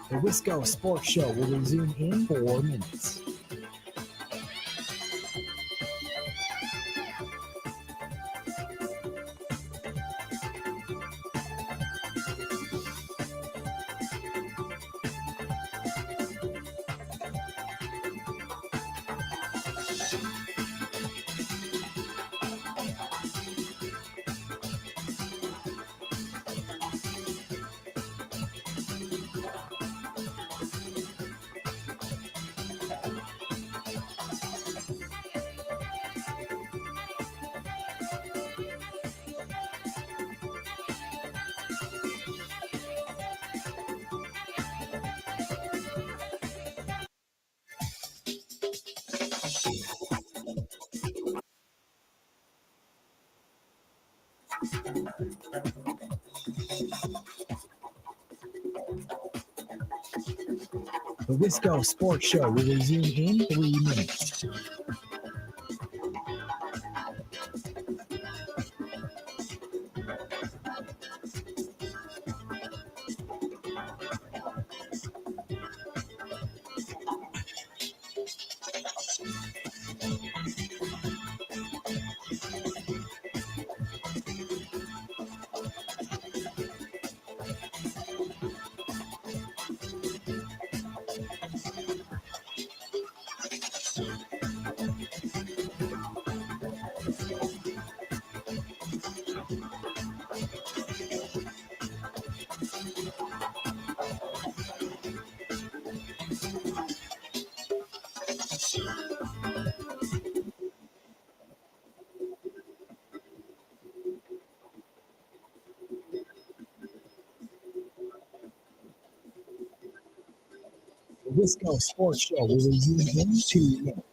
The Wisco Sports Show will resume in 4 minutes. The Wisco Sports Show will resume in 3 minutes. The Wisco Sports Show will resume in 2 minutes.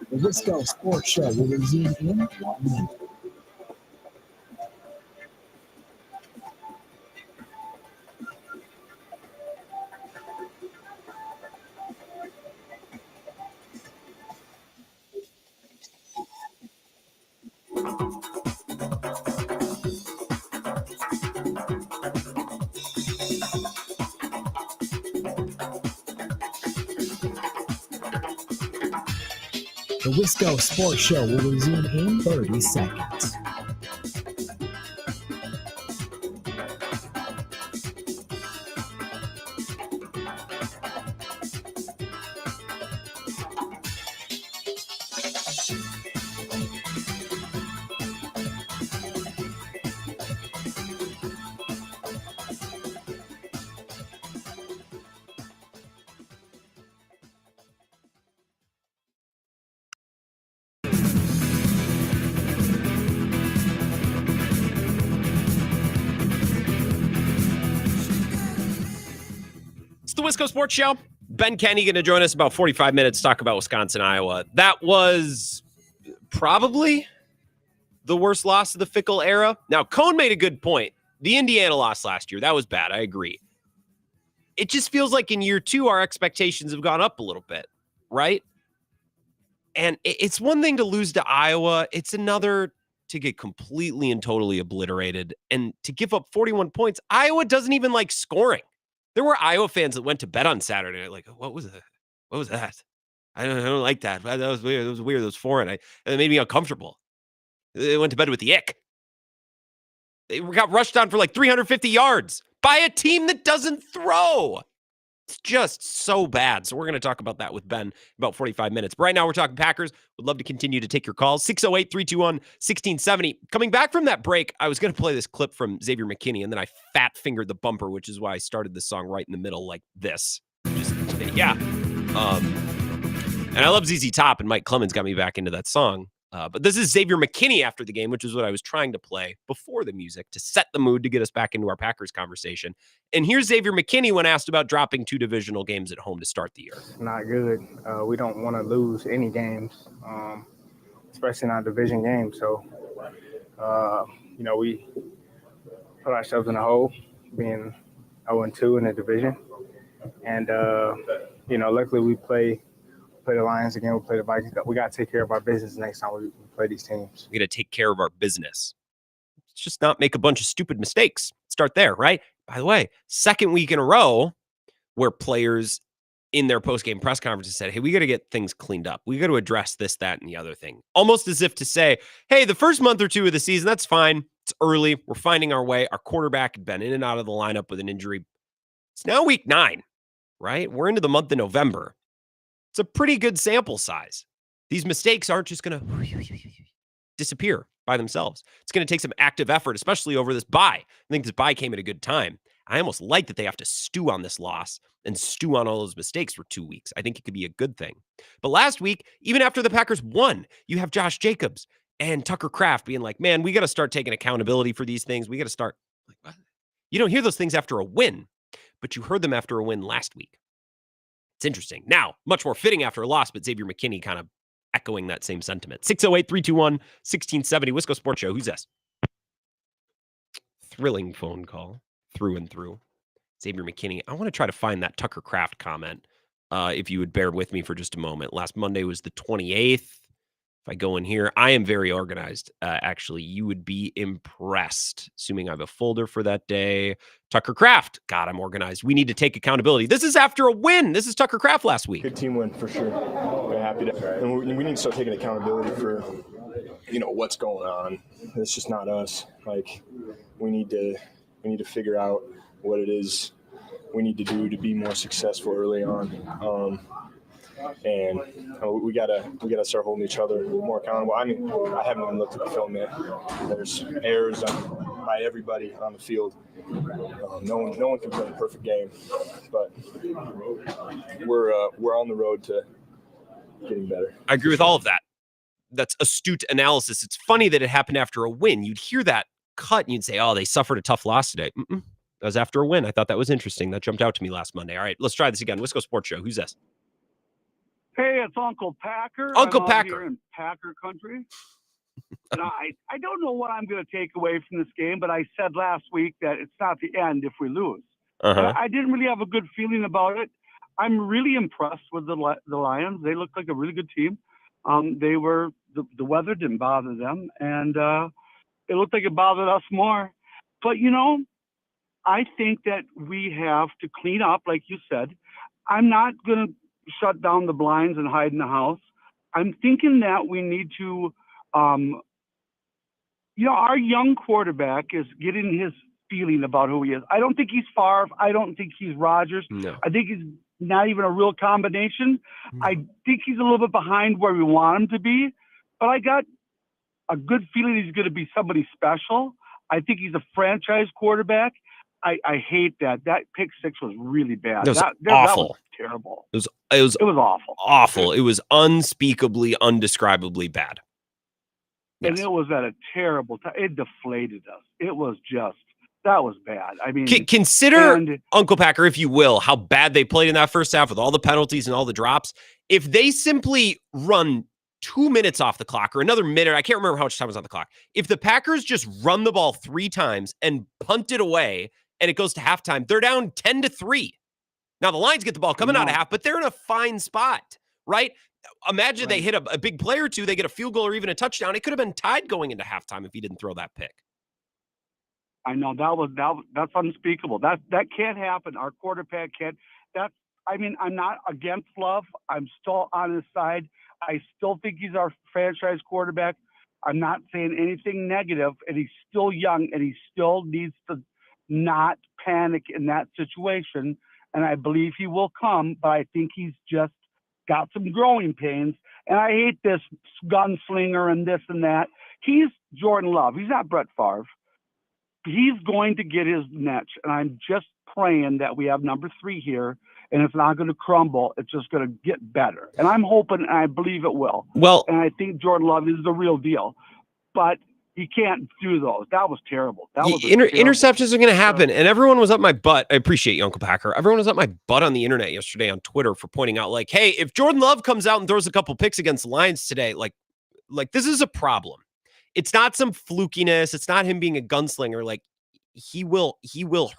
The Wisco Sports Show will resume in 1 minute. The Wisco Sports Show will resume in 30 seconds. The Wisco Sports Show. Ben Kenney going to join us about 45 minutes to talk about Wisconsin, Iowa. That was probably the worst loss of the Fickle era. Now, Cone made a good point. The Indiana loss last year, that was bad. I agree. It just feels like in year 2, our expectations have gone up a little bit, right? And it's one thing to lose to Iowa. It's another to get completely and totally obliterated and to give up 41 points. Iowa doesn't even like scoring. There were Iowa fans that went to bed on Saturday night like, what was that? What was that? I don't like that. That was weird. It was weird. It was foreign. It made me uncomfortable. They went to bed with the ick. They got rushed on for like 350 yards by a team that doesn't throw. It's just so bad. So we're going to talk about that with Ben in about 45 minutes. But right now we're talking Packers. Would love to continue to take your calls. 608-321-1670. Coming back from that break, I was going to play this clip from Xavier McKinney, and then I fat-fingered the bumper, which is why I started this song right in the middle like this. And I love ZZ Top, and Mike Clemens got me back into that song. But this is Xavier McKinney after the game, which is what I was trying to play before the music to set the mood to get us back into our Packers conversation. And here's Xavier McKinney when asked about dropping 2 divisional games at home to start the year. Not good. We don't want to lose any games, especially in our division game. So, we put ourselves in a hole being 0-2 in the division. And, luckily we play the Lions again. We play the Vikings. We got to take care of our business next time we play these teams. We got to take care of our business. Let's just not make a bunch of stupid mistakes. Start there, right? By the way, second week in a row, where players in their post-game press conferences said, hey, we got to get things cleaned up. We got to address this, that, and the other thing. Almost as if to say, hey, the first month or two of the season, that's fine. It's early. We're finding our way. Our quarterback had been in and out of the lineup with an injury. It's now week 9, right? We're into the month of November. It's a pretty good sample size. These mistakes aren't just going to disappear by themselves. It's going to take some active effort, especially over this bye. I think this bye came at a good time. I almost like that they have to stew on this loss and stew on all those mistakes for 2 weeks. I think it could be a good thing. But last week, even after the Packers won, you have Josh Jacobs and Tucker Kraft being like, man, we got to start taking accountability for these things. We got to start. Like, what? You don't hear those things after a win, but you heard them after a win last week. It's interesting. Now, much more fitting after a loss, but Xavier McKinney kind of echoing that same sentiment. 608-321-1670, Wisco Sports Show. Who's this? Thrilling phone call through and through. Xavier McKinney. I want to try to find that Tucker Kraft comment, if you would bear with me for just a moment. Last Monday was the 28th. If I go in here, I am very organized. Actually, you would be impressed, assuming I have a folder for that day. Tucker Kraft. God, I'm organized. We need to take accountability. This is after a win. This is Tucker Kraft last week. Good team win for sure. We're happy to, and we need to start taking accountability for, what's going on. It's just not us. Like, we need to figure out what it is we need to do to be more successful early on. And we gotta start holding each other more accountable. I mean, I haven't even looked at the film yet. There's errors by everybody on the field. No one can play a perfect game, but we're on the road to getting better. I agree with all of that. That's astute analysis. It's funny that it happened after a win. You'd hear that cut and you'd say, oh, they suffered a tough loss today. That was after a win. I thought that was interesting. That jumped out to me last Monday. All right, let's try this again. Wisco Sports Show. Who's this? Hey, it's Uncle Packer. Uncle I'm Packer. Out here in Packer country. And I don't know what I'm going to take away from this game, but I said last week that it's not the end if we lose. I didn't really have a good feeling about it. I'm really impressed with the Lions. They look like a really good team. The weather didn't bother them, and it looked like it bothered us more. But, I think that we have to clean up, like you said. I'm not going to shut down the blinds and hide in the house. I'm thinking that we need to, our young quarterback is getting his feeling about who he is. I don't think he's Favre. I don't think he's Rodgers. No. I think he's not even a real combination. I think he's a little bit behind where we want him to be, but I got a good feeling he's going to be somebody special. I think he's a franchise quarterback. I hate that. That pick six was really bad. That was awful. That was terrible. It was awful. Awful. It was unspeakably, undescribably bad. Yes. And it was at a terrible time. It deflated us. It was just, that was bad. I mean, consider, Uncle Packer, if you will, how bad they played in that first half with all the penalties and all the drops. If they simply run 2 minutes off the clock or another minute, I can't remember how much time was on the clock. If the Packers just run the ball 3 times and punt it away and it goes to halftime, they're down 10-3. Now the Lions get the ball coming out of half, but they're in a fine spot, right? Imagine they hit a big play or two, they get a field goal or even a touchdown. It could have been tied going into halftime if he didn't throw that pick. I know that's unspeakable. That can't happen. Our quarterback can't. I'm not against Love. I'm still on his side. I still think he's our franchise quarterback. I'm not saying anything negative, and he's still young, and he still needs to not panic in that situation. And I believe he will come, but I think he's just got some growing pains. And I hate this gunslinger and this and that. He's Jordan Love. He's not Brett Favre. He's going to get his niche, and I'm just praying that we have number 3 here, and it's not going to crumble. It's just going to get better. And I'm hoping, and I believe it will. Well, and I think Jordan Love is the real deal. But he can't do those. That was terrible. That was interceptions are going to happen. And everyone was up my butt. I appreciate you, Uncle Packer. Everyone was up my butt on the internet yesterday on Twitter for pointing out, like, hey, if Jordan Love comes out and throws a couple picks against the Lions today, like this is a problem. It's not some flukiness. It's not him being a gunslinger. Like, he will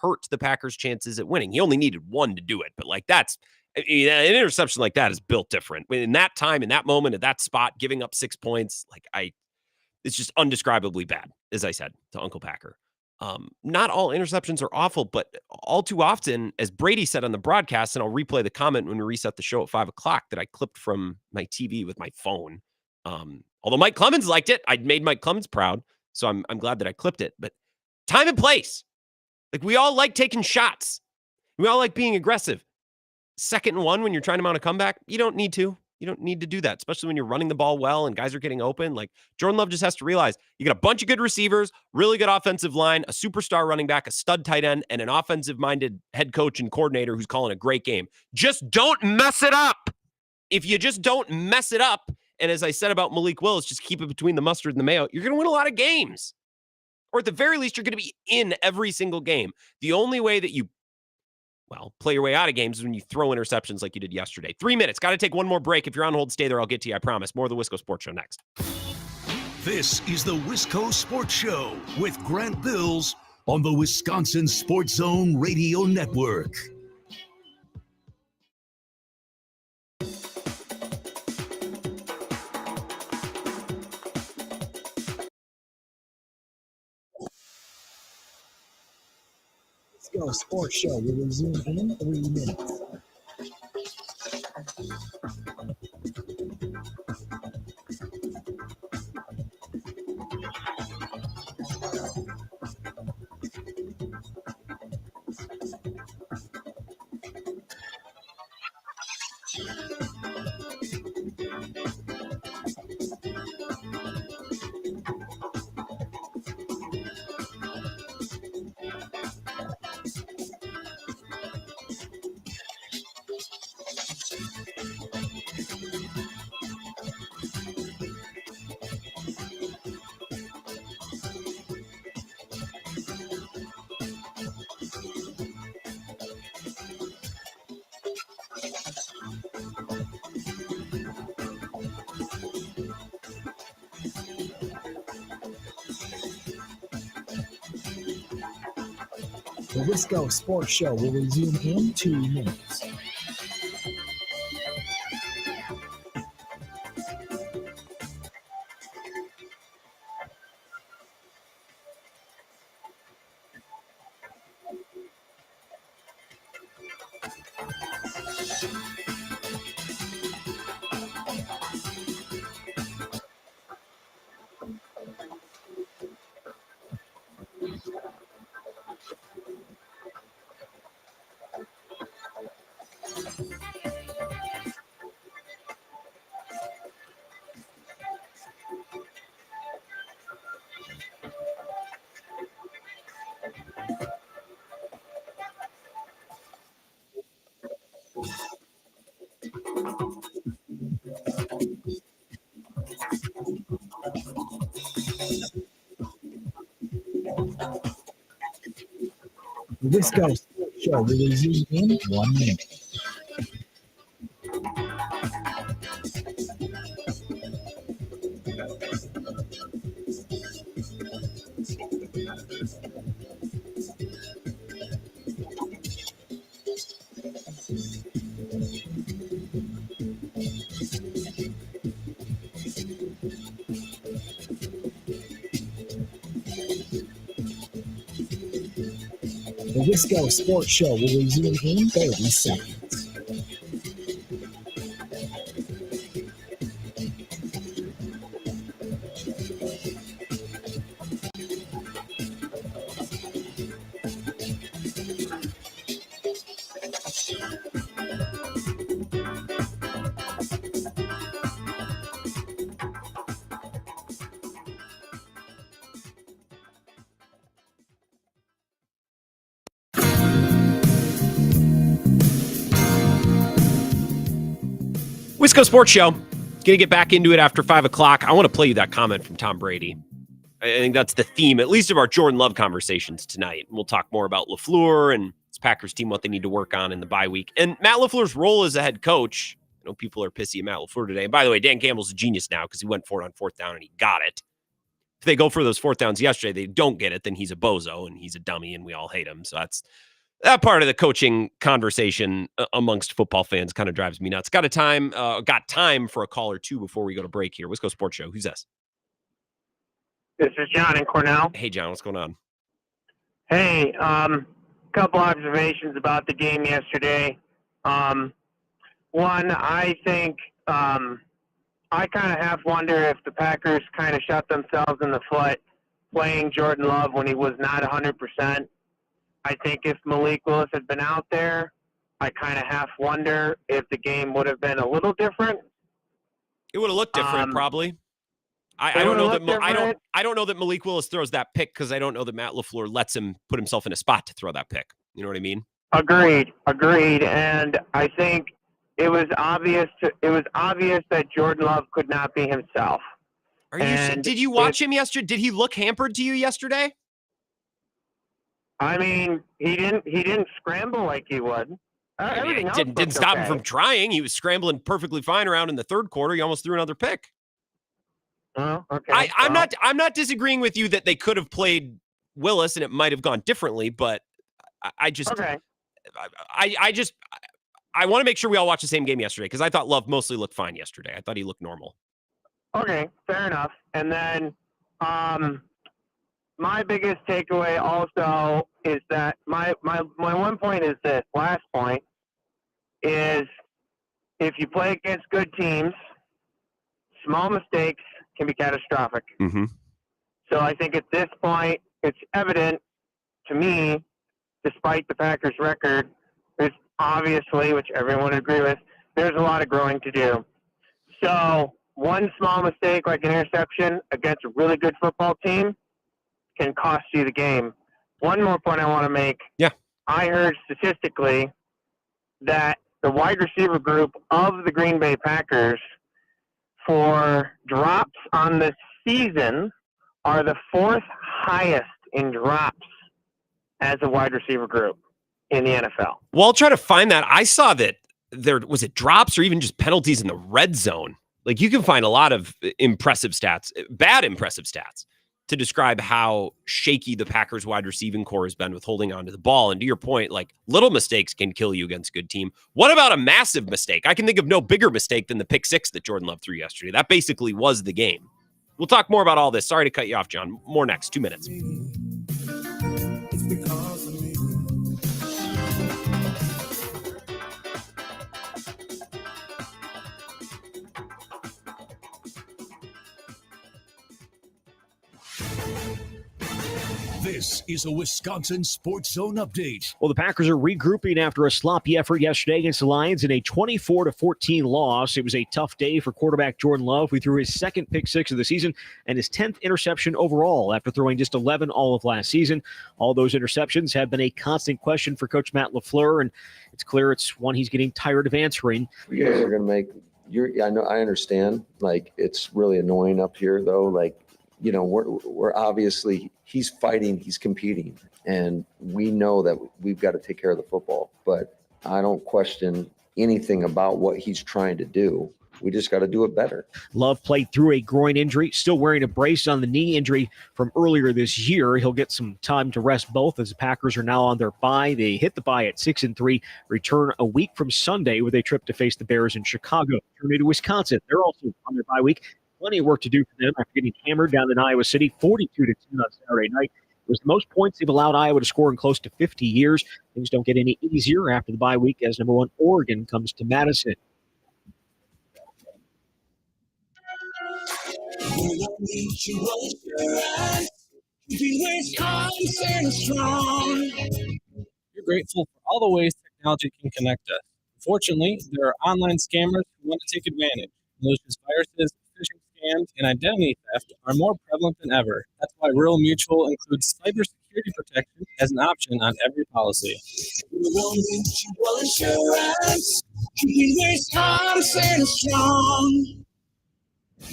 hurt the Packers' chances at winning. He only needed 1 to do it, but an interception like that is built different. In that time, in that moment, at that spot, giving up 6 points, it's just undescribably bad, as I said to Uncle Packer. Not all interceptions are awful, but all too often, as Brady said on the broadcast, and I'll replay the comment when we reset the show at 5 o'clock that I clipped from my TV with my phone. Although Mike Clemens liked it, I'd made Mike Clemens proud, so I'm glad that I clipped it. But time and place, like we all like taking shots, we all like being aggressive. 2nd and 1 when you're trying to mount a comeback, you don't need to. You don't need to do that, especially when you're running the ball well and guys are getting open. Like Jordan Love just has to realize you got a bunch of good receivers, really good offensive line, a superstar running back, a stud tight end, and an offensive-minded head coach and coordinator who's calling a great game. Just don't mess it up. If you just don't mess it up, and as I said about Malik Willis, just keep it between the mustard and the mayo, you're going to win a lot of games. Or at the very least, you're going to be in every single game. The only way that you play your way out of games when you throw interceptions like you did yesterday. 3 minutes. Got to take one more break. If you're on hold, stay there. I'll get to you. I promise. More of the Wisco Sports Show next. This is the Wisco Sports Show with Grant Bills on the Wisconsin Sports Zone Radio Network. Wisco Sports Show will resume in 3 minutes. The Wisco Sports Show will resume in 2 minutes. The Wisco Sports Show will resume in 1 minute. The Wisco Sports Show will resume in 30 seconds. Wisco Sports Show. Going to get back into it after 5 o'clock. I want to play you that comment from Tom Brady. I think that's the theme, at least of our Jordan Love conversations tonight. We'll talk more about LaFleur and his Packers team, what they need to work on in the bye week. And Matt LaFleur's role as a head coach. I know people are pissy at Matt LaFleur today. And by the way, Dan Campbell's a genius now because he went for it on 4th down and he got it. If they go for those 4th downs yesterday, they don't get it, then he's a bozo and he's a dummy and we all hate him. So that's that part of the coaching conversation amongst football fans kind of drives me nuts. Got time for a call or two before we go to break here. Wisco Sports Show. Who's this? This is John in Cornell. Hey, John, what's going on? Hey, couple observations about the game yesterday. One, I think I kind of half wonder if the Packers kind of shot themselves in the foot playing Jordan Love when he was not 100%. I think if Malik Willis had been out there, I kind of half wonder if the game would have been a little different. It would have looked different, probably. I don't know that I don't know that Malik Willis throws that pick because I don't know that Matt LaFleur lets him put himself in a spot to throw that pick. You know what I mean? Agreed. And I think it was obvious that Jordan Love could not be himself. Did you watch him yesterday? Did he look hampered to you yesterday? I mean, he didn't scramble like he would. Everything else didn't stop him from trying. He was scrambling perfectly fine around in the third quarter. He almost threw another pick. Oh, okay. I'm not disagreeing with you that they could have played Willis and it might have gone differently, but I just I want to make sure we all watch the same game yesterday because I thought Love mostly looked fine yesterday. I thought he looked normal. Okay, fair enough. And then my biggest takeaway also is that my one point is this. Last point is if you play against good teams, small mistakes can be catastrophic. Mm-hmm. So I think at this point, it's evident to me, despite the Packers' record, there's obviously, which everyone would agree with, there's a lot of growing to do. So one small mistake, like an interception against a really good football team, can cost you the game. One more point I want to make. Yeah. I heard statistically that the wide receiver group of the Green Bay Packers for drops on the season are the fourth highest in drops as a wide receiver group in the NFL. Well, I'll try to find that. I saw that there was it drops or even just penalties in the red zone. Like you can find a lot of impressive stats, bad impressive stats, to describe how shaky the Packers wide receiving core has been with holding on to the ball. And to your point, like little mistakes can kill you against a good team. What about a massive mistake? I can think of no bigger mistake than the pick six that Jordan Love threw yesterday. That basically was the game. We'll talk more about all this. Sorry to cut you off, John. More next 2 minutes. This is a Wisconsin Sports Zone update. Well, the Packers are regrouping after a sloppy effort yesterday against the Lions in a 24-14 loss. It was a tough day for quarterback Jordan Love, who threw his second pick six of the season and his 10th interception overall after throwing just 11 all of last season. All those interceptions have been a constant question for Coach Matt LaFleur, and it's clear it's one he's getting tired of answering. You guys are going to make I know, I understand. Like, it's really annoying up here, though. Like, you know, we're obviously, he's fighting, he's competing, and we know that we've got to take care of the football. But I don't question anything about what he's trying to do. We just got to do it better. Love played through a groin injury, still wearing a brace on the knee injury from earlier this year. He'll get some time to rest both as the Packers are now on their bye. They hit the bye at 6-3, return a week from Sunday with a trip to face the Bears in Chicago. Turn to Wisconsin. They're also on their bye week. Plenty of work to do for them after getting hammered down in Iowa City, 42-10 on Saturday night. It was the most points they've allowed Iowa to score in close to 50 years. Things don't get any easier after the bye week as number one Oregon comes to Madison. You're grateful for all the ways technology can connect us. Unfortunately, there are online scammers who want to take advantage. Malicious viruses, phishing scams, and identity theft are more prevalent than ever. That's why Rural Mutual includes cybersecurity protection as an option on every policy. Rural Mutual Insurance, keeping Wisconsin strong.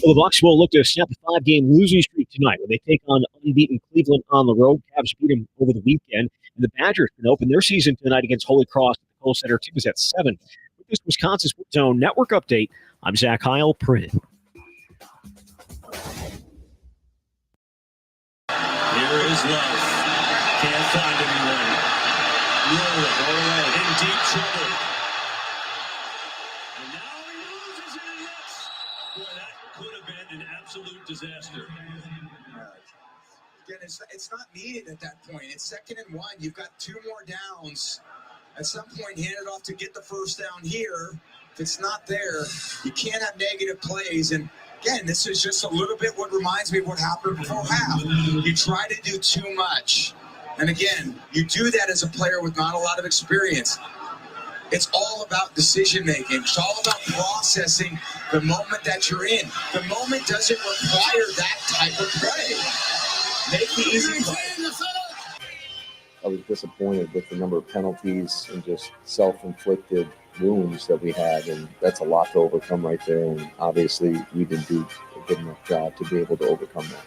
Well, the Bucs will look to snap a 5-game losing streak tonight when they take on unbeaten Cleveland on the road. Cavs beat them over the weekend. And the Badgers can open their season tonight against Holy Cross at the Kohl Center. Tip is at 7. With this Wisconsin Sports Zone Network update, I'm Zach Heil, print. Here is Love. Can't find anyone. Rolling all around in deep trouble. And now he loses it. Yes. Boy, that could have been an absolute disaster. and it's not needed at that point. It's 2nd and 1. You've got 2 more downs. At some point, hand it off to get the first down here. If it's not there, you can't have negative plays. And again, this is just a little bit what reminds me of what happened before half. You try to do too much. And again, you do that as a player with not a lot of experience. It's all about decision making. It's all about processing the moment that you're in. The moment doesn't require that type of play. Make the easy play. I was disappointed with the number of penalties and just self-inflicted wounds that we had, and that's a lot to overcome right there. And obviously, we didn't do a good enough job to be able to overcome that.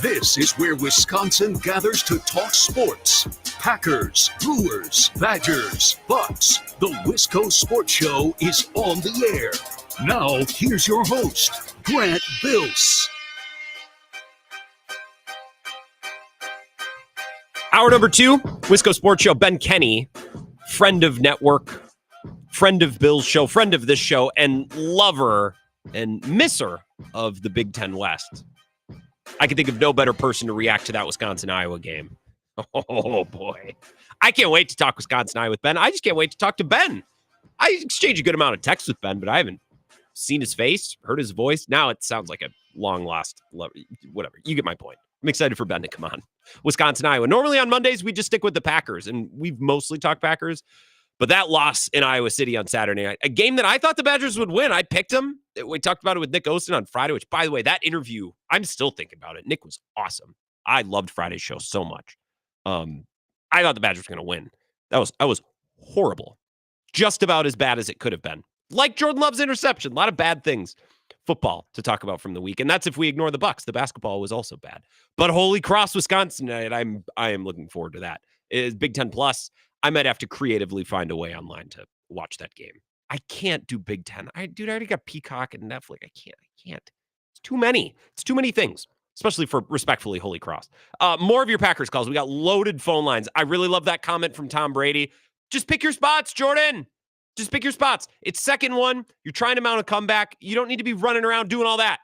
This is where Wisconsin gathers to talk sports. Packers, Brewers, Badgers, Bucks. The Wisco Sports Show is on the air. Now, here's your host, Grant Bills. Hour number 2, Wisco Sports Show. Ben Kenney, friend of network, friend of Bill's show, friend of this show, and lover and misser of the Big Ten West. I can think of no better person to react to that Wisconsin-Iowa game. Oh, boy. I can't wait to talk Wisconsin-Iowa with Ben. I just can't wait to talk to Ben. I exchange a good amount of texts with Ben, but I haven't seen his face, heard his voice. Now it sounds like a long-lost love. Whatever. You get my point. I'm excited for Ben to come on. Wisconsin-Iowa. Normally on Mondays, we just stick with the Packers, and we've mostly talked Packers. But that loss in Iowa City on Saturday night, a game that I thought the Badgers would win. I picked them. We talked about it with Nick Osten on Friday, which, by the way, that interview, I'm still thinking about it. Nick was awesome. I loved Friday's show so much. I thought the Badgers were going to win. That was horrible. Just about as bad as it could have been. Like Jordan Love's interception. A lot of bad things. Football to talk about from the week. And that's if we ignore the Bucks. The basketball was also bad. But Holy Cross, Wisconsin tonight, I am looking forward to that. It is Big Ten Plus. I might have to creatively find a way online to watch that game. I can't do Big Ten. I already got Peacock and Netflix. I can't. It's too many. It's too many things, especially for, respectfully, Holy Cross. More of your Packers calls. We got loaded phone lines. I really love that comment from Tom Brady. Just pick your spots, Jordan. Just pick your spots. It's 2nd 1. You're trying to mount a comeback. You don't need to be running around doing all that.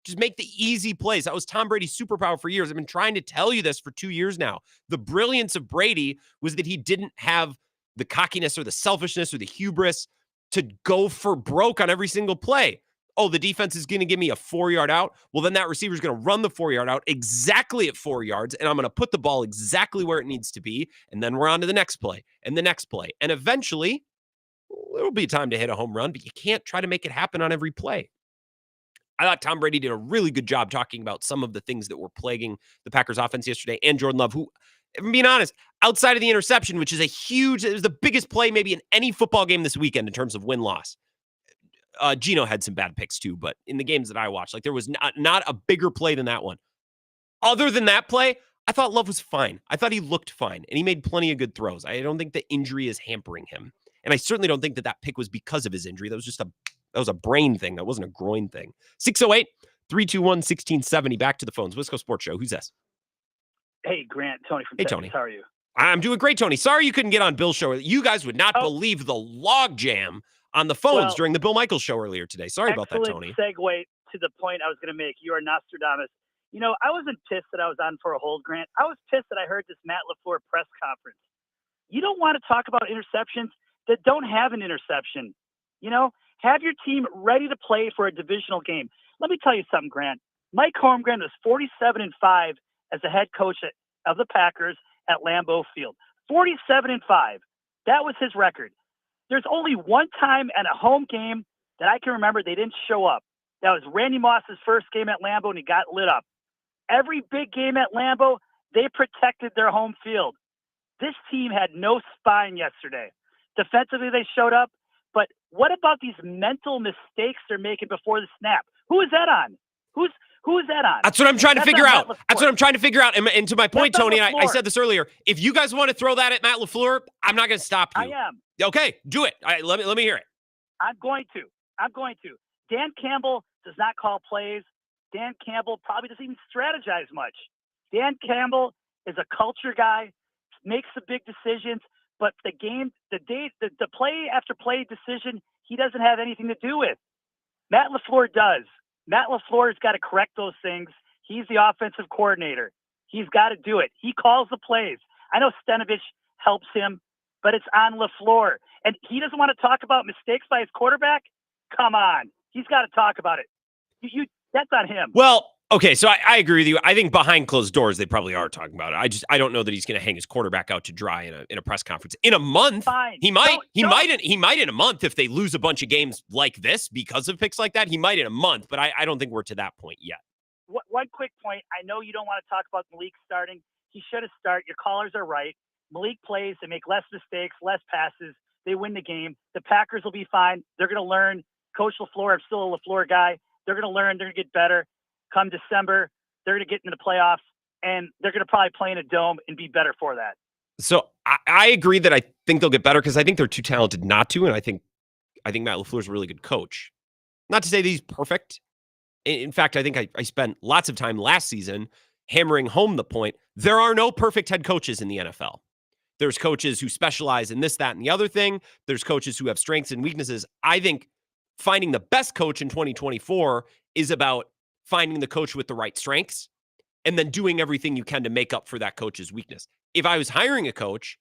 Just make the easy plays. That was Tom Brady's superpower for years. I've been trying to tell you this for 2 years now. The brilliance of Brady was that he didn't have the cockiness or the selfishness or the hubris to go for broke on every single play. Oh, the defense is going to give me a 4-yard out. Well, then that receiver is going to run the 4-yard out exactly at 4 yards, and I'm going to put the ball exactly where it needs to be, and then we're on to the next play and the next play. And eventually, there will be time to hit a home run, but you can't try to make it happen on every play. I thought Tom Brady did a really good job talking about some of the things that were plaguing the Packers offense yesterday, and Jordan Love, who, if I'm being honest, outside of the interception, which is it was the biggest play maybe in any football game this weekend in terms of win-loss. Gino had some bad picks too, but in the games that I watched, like there was not a bigger play than that one. Other than that play, I thought Love was fine. I thought he looked fine, and he made plenty of good throws. I don't think the injury is hampering him, and I certainly don't think that pick was because of his injury. That was a brain thing. That wasn't a groin thing. 608-321-1670. Back to the phones. Wisco Sports Show. Who's this? Hey, Grant. Tony from Hey, Texas. Tony. How are you? I'm doing great, Tony. Sorry you couldn't get on Bill's show. You guys would not believe the log jam on the phones during the Bill Michaels show earlier today. Sorry about that, Tony. Excellent segue to the point I was going to make. You are Nostradamus. You know, I wasn't pissed that I was on for a hold, Grant. I was pissed that I heard this Matt LaFleur press conference. You don't want to talk about interceptions that don't have an interception. You know, have your team ready to play for a divisional game. Let me tell you something, Grant. Mike Holmgren was 47-5 as the head coach of the Packers at Lambeau Field. 47-5. That was his record. There's only one time at a home game that I can remember they didn't show up. That was Randy Moss's first game at Lambeau, and he got lit up. Every big game at Lambeau, they protected their home field. This team had no spine yesterday. Defensively, they showed up. But what about these mental mistakes they're making before the snap? Who is that on? Who is that on? That's what I'm trying to figure out. That's what I'm trying to figure out. And to my point, That's Tony, LaFleur. I said this earlier. If you guys want to throw that at Matt LaFleur, I'm not going to stop you. I am. Okay, do it. All right, let me hear it. I'm going to. Dan Campbell does not call plays. Dan Campbell probably doesn't even strategize much. Dan Campbell is a culture guy, makes the big decisions, but the play after play decision, he doesn't have anything to do with. Matt LaFleur does. Matt LaFleur's got to correct those things. He's the offensive coordinator. He's got to do it. He calls the plays. I know Stenavich helps him, but it's on LaFleur. And he doesn't want to talk about mistakes by his quarterback? Come on. He's got to talk about it. That's on him. Well, okay, so I agree with you. I think behind closed doors they probably are talking about it. I don't know that he's going to hang his quarterback out to dry in a press conference in a month. Fine. He might in a month if they lose a bunch of games like this because of picks like that. He might in a month, but I don't think we're to that point yet. One quick point. I know you don't want to talk about Malik starting. He should have started. Your callers are right. Malik plays. They make less mistakes, less passes. They win the game. The Packers will be fine. They're going to learn. Coach LaFleur, I'm still a LaFleur guy. They're going to learn. They're going to get better. Come December, they're going to get into the playoffs, and they're going to probably play in a dome and be better for that. So I agree that I think they'll get better because I think they're too talented not to, and I think Matt LaFleur's a really good coach. Not to say that he's perfect. In fact, I think I spent lots of time last season hammering home the point. There are no perfect head coaches in the NFL. There's coaches who specialize in this, that, and the other thing. There's coaches who have strengths and weaknesses. I think finding the best coach in 2024 is about finding the coach with the right strengths and then doing everything you can to make up for that coach's weakness. If I was hiring a coach,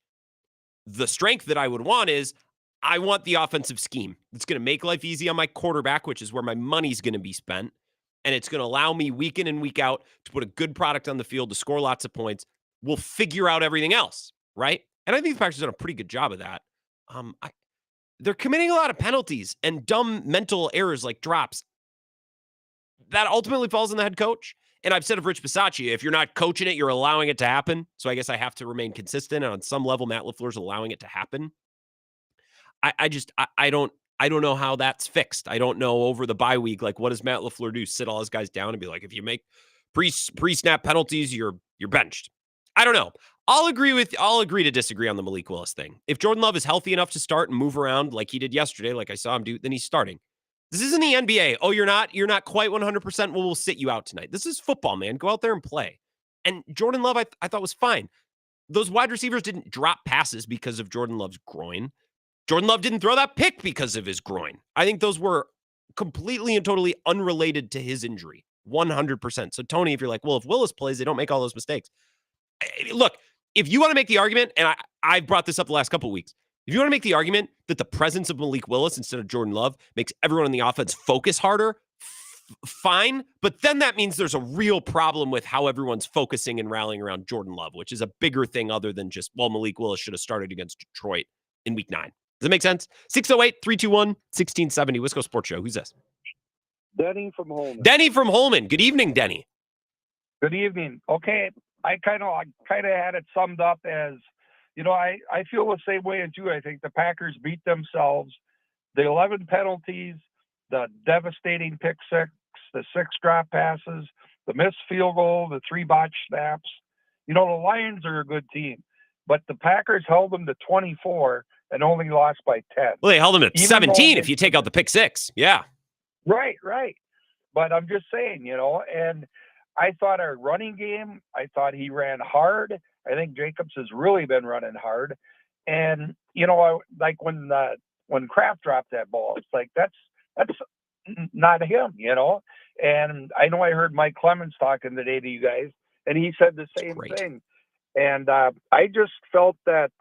the strength that I would want is I want the offensive scheme. It's going to make life easy on my quarterback, which is where my money's going to be spent. And it's going to allow me week in and week out to put a good product on the field, to score lots of points. We'll figure out everything else, right? And I think the Packers have done a pretty good job of that. They're committing a lot of penalties and dumb mental errors like drops. That ultimately falls on the head coach. And I've said of Rich Bisaccia, if you're not coaching it, you're allowing it to happen. So I guess I have to remain consistent. And on some level, Matt LaFleur's allowing it to happen. I don't know how that's fixed. I don't know over the bye week, like what does Matt LaFleur do? Sit all his guys down and be like, if you make pre-snap penalties, you're benched. I don't know. I'll agree to disagree on the Malik Willis thing. If Jordan Love is healthy enough to start and move around like he did yesterday, like I saw him do, then he's starting. This isn't the NBA. Oh, you're not quite 100%. Well, we'll sit you out tonight. This is football, man. Go out there and play. And Jordan Love, I thought was fine. Those wide receivers didn't drop passes because of Jordan Love's groin. Jordan Love didn't throw that pick because of his groin. I think those were completely and totally unrelated to his injury. 100%. So, Tony, if you're like, well, if Willis plays, they don't make all those mistakes. Look, if you want to make the argument, and I've brought this up the last couple of weeks, if you want to make the argument that the presence of Malik Willis instead of Jordan Love makes everyone in the offense focus harder, fine. But then that means there's a real problem with how everyone's focusing and rallying around Jordan Love, which is a bigger thing other than just, well, Malik Willis should have started against Detroit in week 9. Does that make sense? 608-321-1670. Wisco Sports Show. Who's this? Denny from Holman. Denny from Holman. Good evening, Denny. Good evening. Okay, I kind of had it summed up as, I feel the same way as you. I think the Packers beat themselves. The 11 penalties, the devastating pick six, the 6 drop passes, the missed field goal, the 3 botched snaps. The Lions are a good team, but the Packers held them to 24 and only lost by 10. Well, they held them at 17 if you take out the pick 6. Yeah. Right. But I'm just saying, and I thought our running game, I thought he ran hard. I think Jacobs has really been running hard. And, like when Kraft dropped that ball, it's like, that's not him, And I know I heard Mike Clemens talking today to you guys, and he said the same thing. And I just felt that,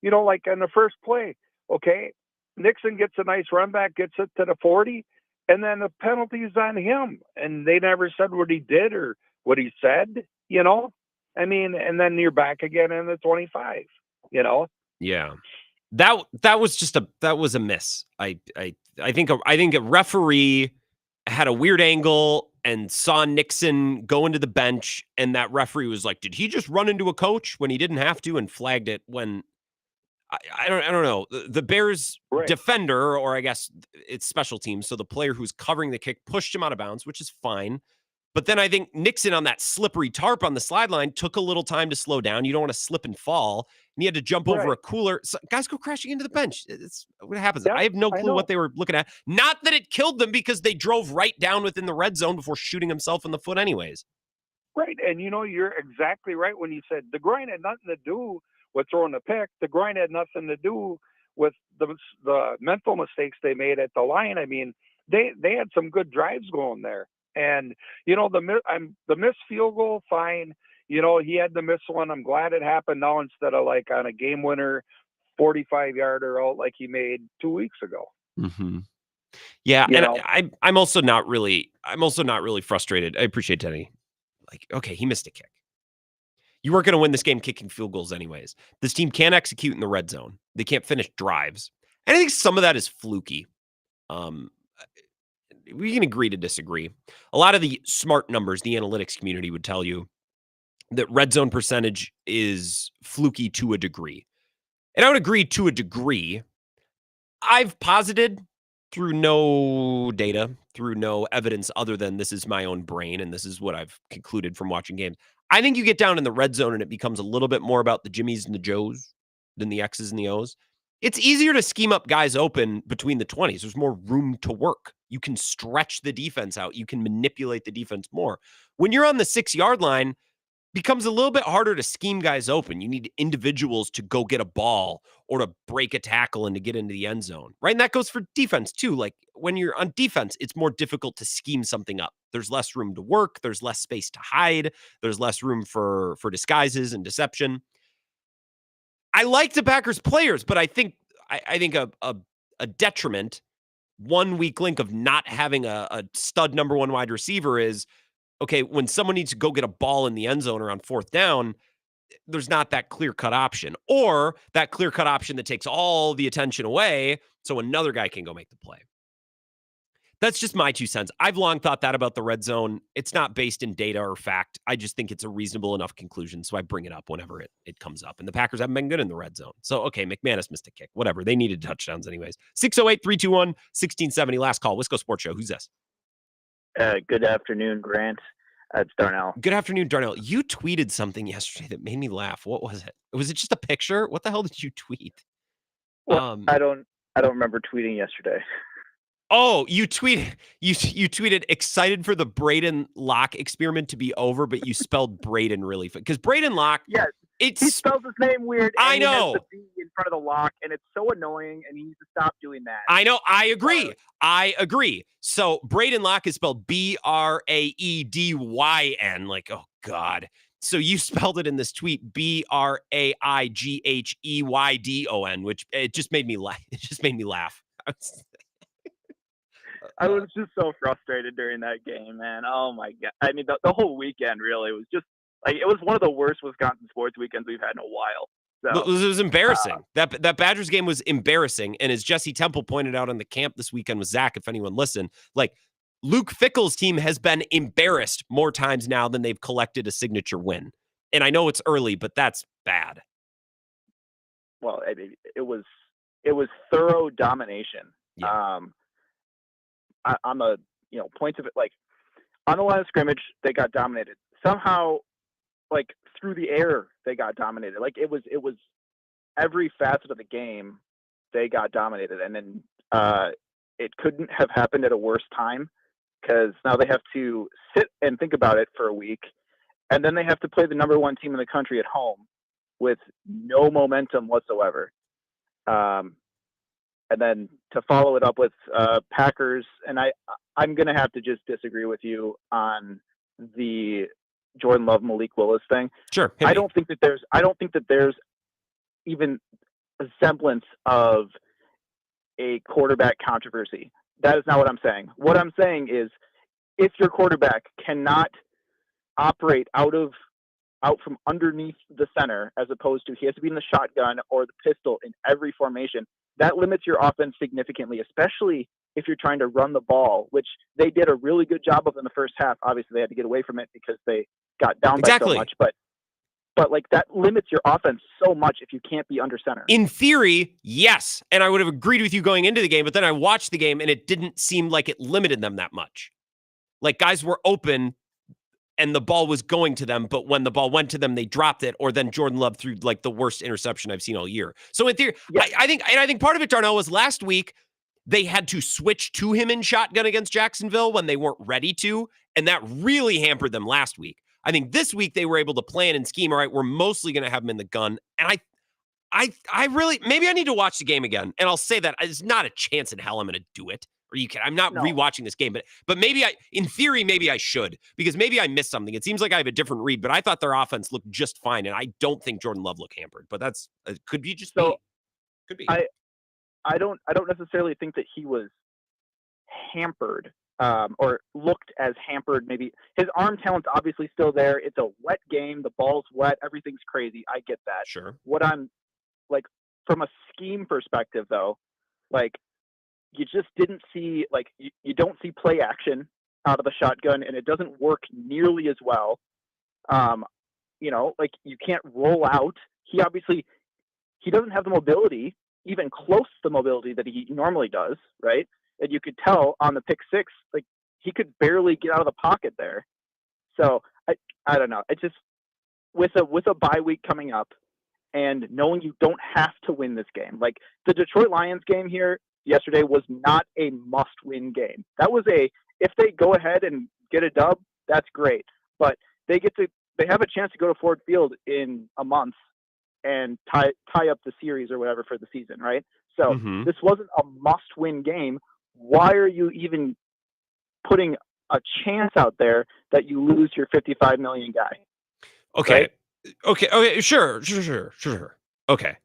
like in the first play, okay, Nixon gets a nice run back, gets it to the 40, and then the penalty's on him. And they never said what he did or what he said, I mean, and then you're back again in the 25, Yeah. That was a miss. I think a referee had a weird angle and saw Nixon go into the bench, and that referee was like, did he just run into a coach when he didn't have to, and flagged it when I don't know. The Bears defender, or I guess it's special teams, so the player who's covering the kick pushed him out of bounds, which is fine. But then I think Nixon on that slippery tarp on the sideline took a little time to slow down. You don't want to slip and fall. And he had to jump over a cooler. So guys go crashing into the bench. It's what happens. I have no clue what they were looking at. Not that it killed them, because they drove right down within the red zone before shooting himself in the foot anyways. Right. And, you're exactly right when you said the groin had nothing to do with throwing the pick. The groin had nothing to do with the mental mistakes they made at the line. I mean, they had some good drives going there. And, the missed field goal, fine. he had to miss one. I'm glad it happened now instead of like on a game winner 45-yarder out like he made 2 weeks ago. Mm-hmm. Yeah, I'm also not really frustrated. I appreciate Kenney. Like, okay, he missed a kick. You weren't going to win this game kicking field goals anyways. This team can't execute in the red zone. They can't finish drives. And I think some of that is fluky. We can agree to disagree. A lot of the smart numbers, the analytics community would tell you that red zone percentage is fluky to a degree. And I would agree to a degree. I've posited through no data, through no evidence other than this is my own brain and this is what I've concluded from watching games. I think you get down in the red zone and it becomes a little bit more about the Jimmies and the Joes than the X's and the O's. It's easier to scheme up guys open between the 20s. There's more room to work. You can stretch the defense out. You can manipulate the defense more. When you're on the 6-yard line, becomes a little bit harder to scheme guys open. You need individuals to go get a ball or to break a tackle and to get into the end zone, right? And that goes for defense too. Like when you're on defense, it's more difficult to scheme something up. There's less room to work. There's less space to hide. There's less room for disguises and deception. I like the Packers players, but I think a detriment, one weak link of not having a stud number one wide receiver is, okay, when someone needs to go get a ball in the end zone or on 4th down, there's not that clear-cut option. Or that clear-cut option that takes all the attention away so another guy can go make the play. That's just my 2 cents. I've long thought that about the red zone. It's not based in data or fact. I just think it's a reasonable enough conclusion, so I bring it up whenever it comes up. And the Packers haven't been good in the red zone. So, okay, McManus missed a kick. Whatever. They needed touchdowns anyways. 608-321-1670. Last call. Wisco Sports Show. Who's this? Good afternoon, Grant. It's Darnell. Good afternoon, Darnell. You tweeted something yesterday that made me laugh. What was it? Was it just a picture? What the hell did you tweet? Well, I don't remember tweeting yesterday. Oh, you tweeted excited for the Braden Locke experiment to be over, but you spelled Braden really because Braden Locke. Yeah, he spells his name weird. And I know. He has the B in front of the lock, and it's so annoying. And he needs to stop doing that. I know. I agree. So Braden Locke is spelled Braedyn. Like, oh God. So you spelled it in this tweet Braighedon, which it just made me laugh. I was just so frustrated during that game, man. Oh my God. I mean, the whole weekend really was just like, it was one of the worst Wisconsin sports weekends we've had in a while. So, it was embarrassing. That Badgers game was embarrassing. And as Jesse Temple pointed out on the camp this weekend with Zach, if anyone listened, like Luke Fickell's team has been embarrassed more times now than they've collected a signature win. And I know it's early, but that's bad. Well, it was thorough domination. Yeah. On the points of it, like on the line of scrimmage, they got dominated. Somehow, like through the air, they got dominated. Like it was every facet of the game, they got dominated. And then it couldn't have happened at a worse time because now they have to sit and think about it for a week, and then they have to play the number one team in the country at home with no momentum whatsoever. And then to follow it up with Packers, and I'm going to have to just disagree with you on the Jordan Love, Malik Willis thing. Sure. I don't think that there's even a semblance of a quarterback controversy. That is not what I'm saying. What I'm saying is if your quarterback cannot operate out from underneath the center, as opposed to he has to be in the shotgun or the pistol in every formation, that limits your offense significantly, especially if you're trying to run the ball, which they did a really good job of in the first half. Obviously, they had to get away from it because they got down by so much. But like that limits your offense so much if you can't be under center. In theory, yes. And I would have agreed with you going into the game, but then I watched the game and it didn't seem like it limited them that much. Like guys were open and the ball was going to them, but when the ball went to them, they dropped it, or then Jordan Love threw like the worst interception I've seen all year. So in theory, yeah. I think part of it, Darnell, was last week they had to switch to him in shotgun against Jacksonville when they weren't ready to, and that really hampered them last week. I think this week they were able to plan and scheme. All right, we're mostly going to have him in the gun, and I really maybe I need to watch the game again, and I'll say that there's not a chance in hell I'm going to do it. Or I'm not rewatching this game, but maybe in theory, maybe I should, because maybe I missed something. It seems like I have a different read, but I thought their offense looked just fine, and I don't think Jordan Love looked hampered. But that's could be just me. Could be. I don't necessarily think that he was hampered or looked as hampered. Maybe his arm talent's obviously still there. It's a wet game. The ball's wet. Everything's crazy. I get that. Sure. What I'm like from a scheme perspective, though, like you just didn't see you don't see play action out of the shotgun, and it doesn't work nearly as well. Like you can't roll out. He doesn't have the mobility, even close to the mobility that he normally does, right? And you could tell on the pick six, like he could barely get out of the pocket there. So I don't know. It just with a bye week coming up and knowing you don't have to win this game. Like the Detroit Lions game here yesterday was not a must-win game. That was if they go ahead and get a dub, that's great. But they have a chance to go to Ford Field in a month and tie up the series or whatever for the season, right? So this wasn't a must-win game. Why are you even putting a chance out there that you lose your $55 million guy? Okay. Right? Okay. Sure. Okay.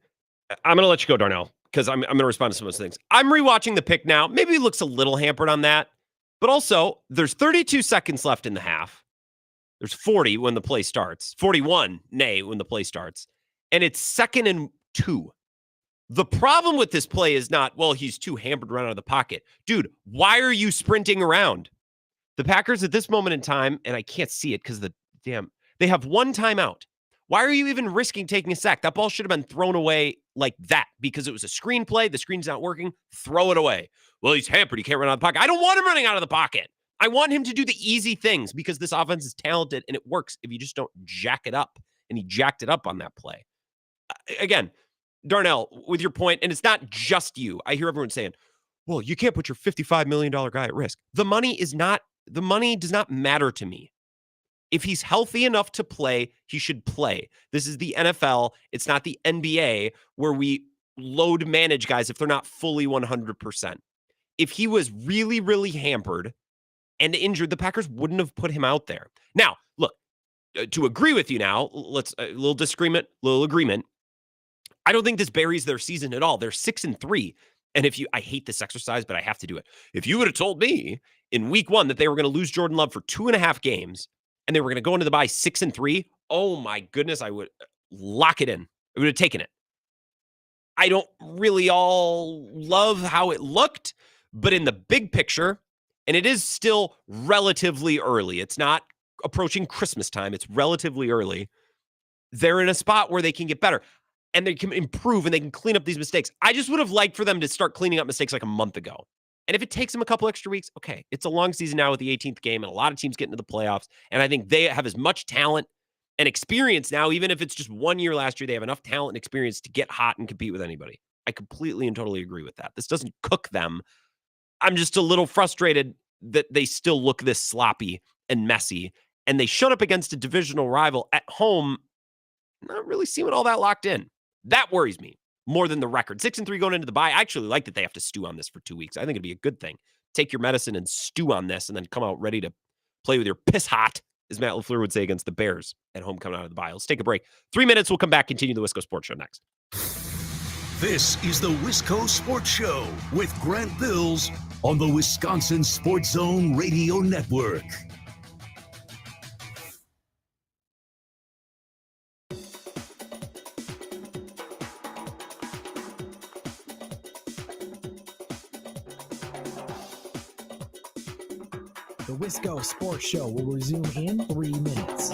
I'm going to let you go, Darnell, because I'm going to respond to some of those things. I'm rewatching the pick now. Maybe he looks a little hampered on that, but also there's 32 seconds left in the half. There's 40 when the play starts. 41, when the play starts. And it's 2nd and 2. The problem with this play is not, well, he's too hampered around out of the pocket. Dude, why are you sprinting around? The Packers at this moment in time, and I can't see it because they have one timeout. Why are you even risking taking a sack? That ball should have been thrown away like that because it was a screen play. The screen's not working. Throw it away. Well, he's hampered. He can't run out of the pocket. I don't want him running out of the pocket. I want him to do the easy things because this offense is talented and it works if you just don't jack it up. And he jacked it up on that play. Again, Darnell, with your point, and it's not just you. I hear everyone saying, well, you can't put your $55 million guy at risk. The money does not matter to me. If he's healthy enough to play, he should play. This is the NFL. It's not the NBA where we load manage guys if they're not fully 100%. If he was really, really hampered and injured, the Packers wouldn't have put him out there. Now, look, to agree with you now, let's a little agreement. I don't think this buries their season at all. They're 6-3. And I hate this exercise, but I have to do it. If you would have told me in week 1 that they were going to lose Jordan Love for 2.5 games and they were going to go into the bye 6-3, oh my goodness, I would lock it in. I would have taken it. I don't really all love how it looked, but in the big picture, and it is still relatively early. It's not approaching Christmas time. It's relatively early. They're in a spot where they can get better and they can improve and they can clean up these mistakes. I just would have liked for them to start cleaning up mistakes like a month ago. And if it takes them a couple extra weeks, okay, it's a long season now with the 18th game and a lot of teams get into the playoffs. And I think they have as much talent and experience now, even if it's just 1 year last year, they have enough talent and experience to get hot and compete with anybody. I completely and totally agree with that. This doesn't cook them. I'm just a little frustrated that they still look this sloppy and messy. And they showed up against a divisional rival at home, not really seeming all that locked in. That worries me more than the record. 6-3 going into the bye. I actually like that they have to stew on this for 2 weeks. I think it'd be a good thing. Take your medicine and stew on this and then come out ready to play with your piss hot, as Matt LaFleur would say, against the Bears at home coming out of the bye. Let's take a break. 3 minutes. We'll come back, continue the Wisco Sports Show next. This is the Wisco Sports Show with Grant Bills on the Wisconsin Sports Zone Radio Network. The Wisco Sports Show will resume in 3 minutes.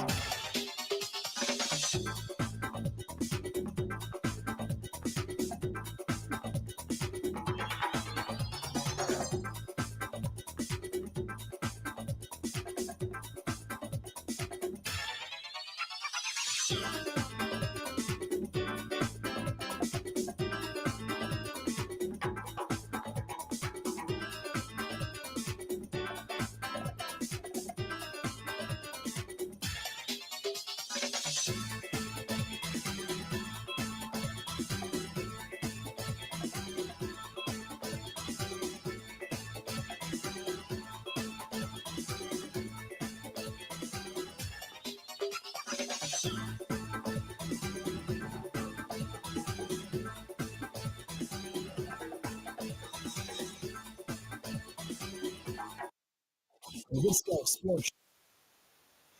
The Wisco Sports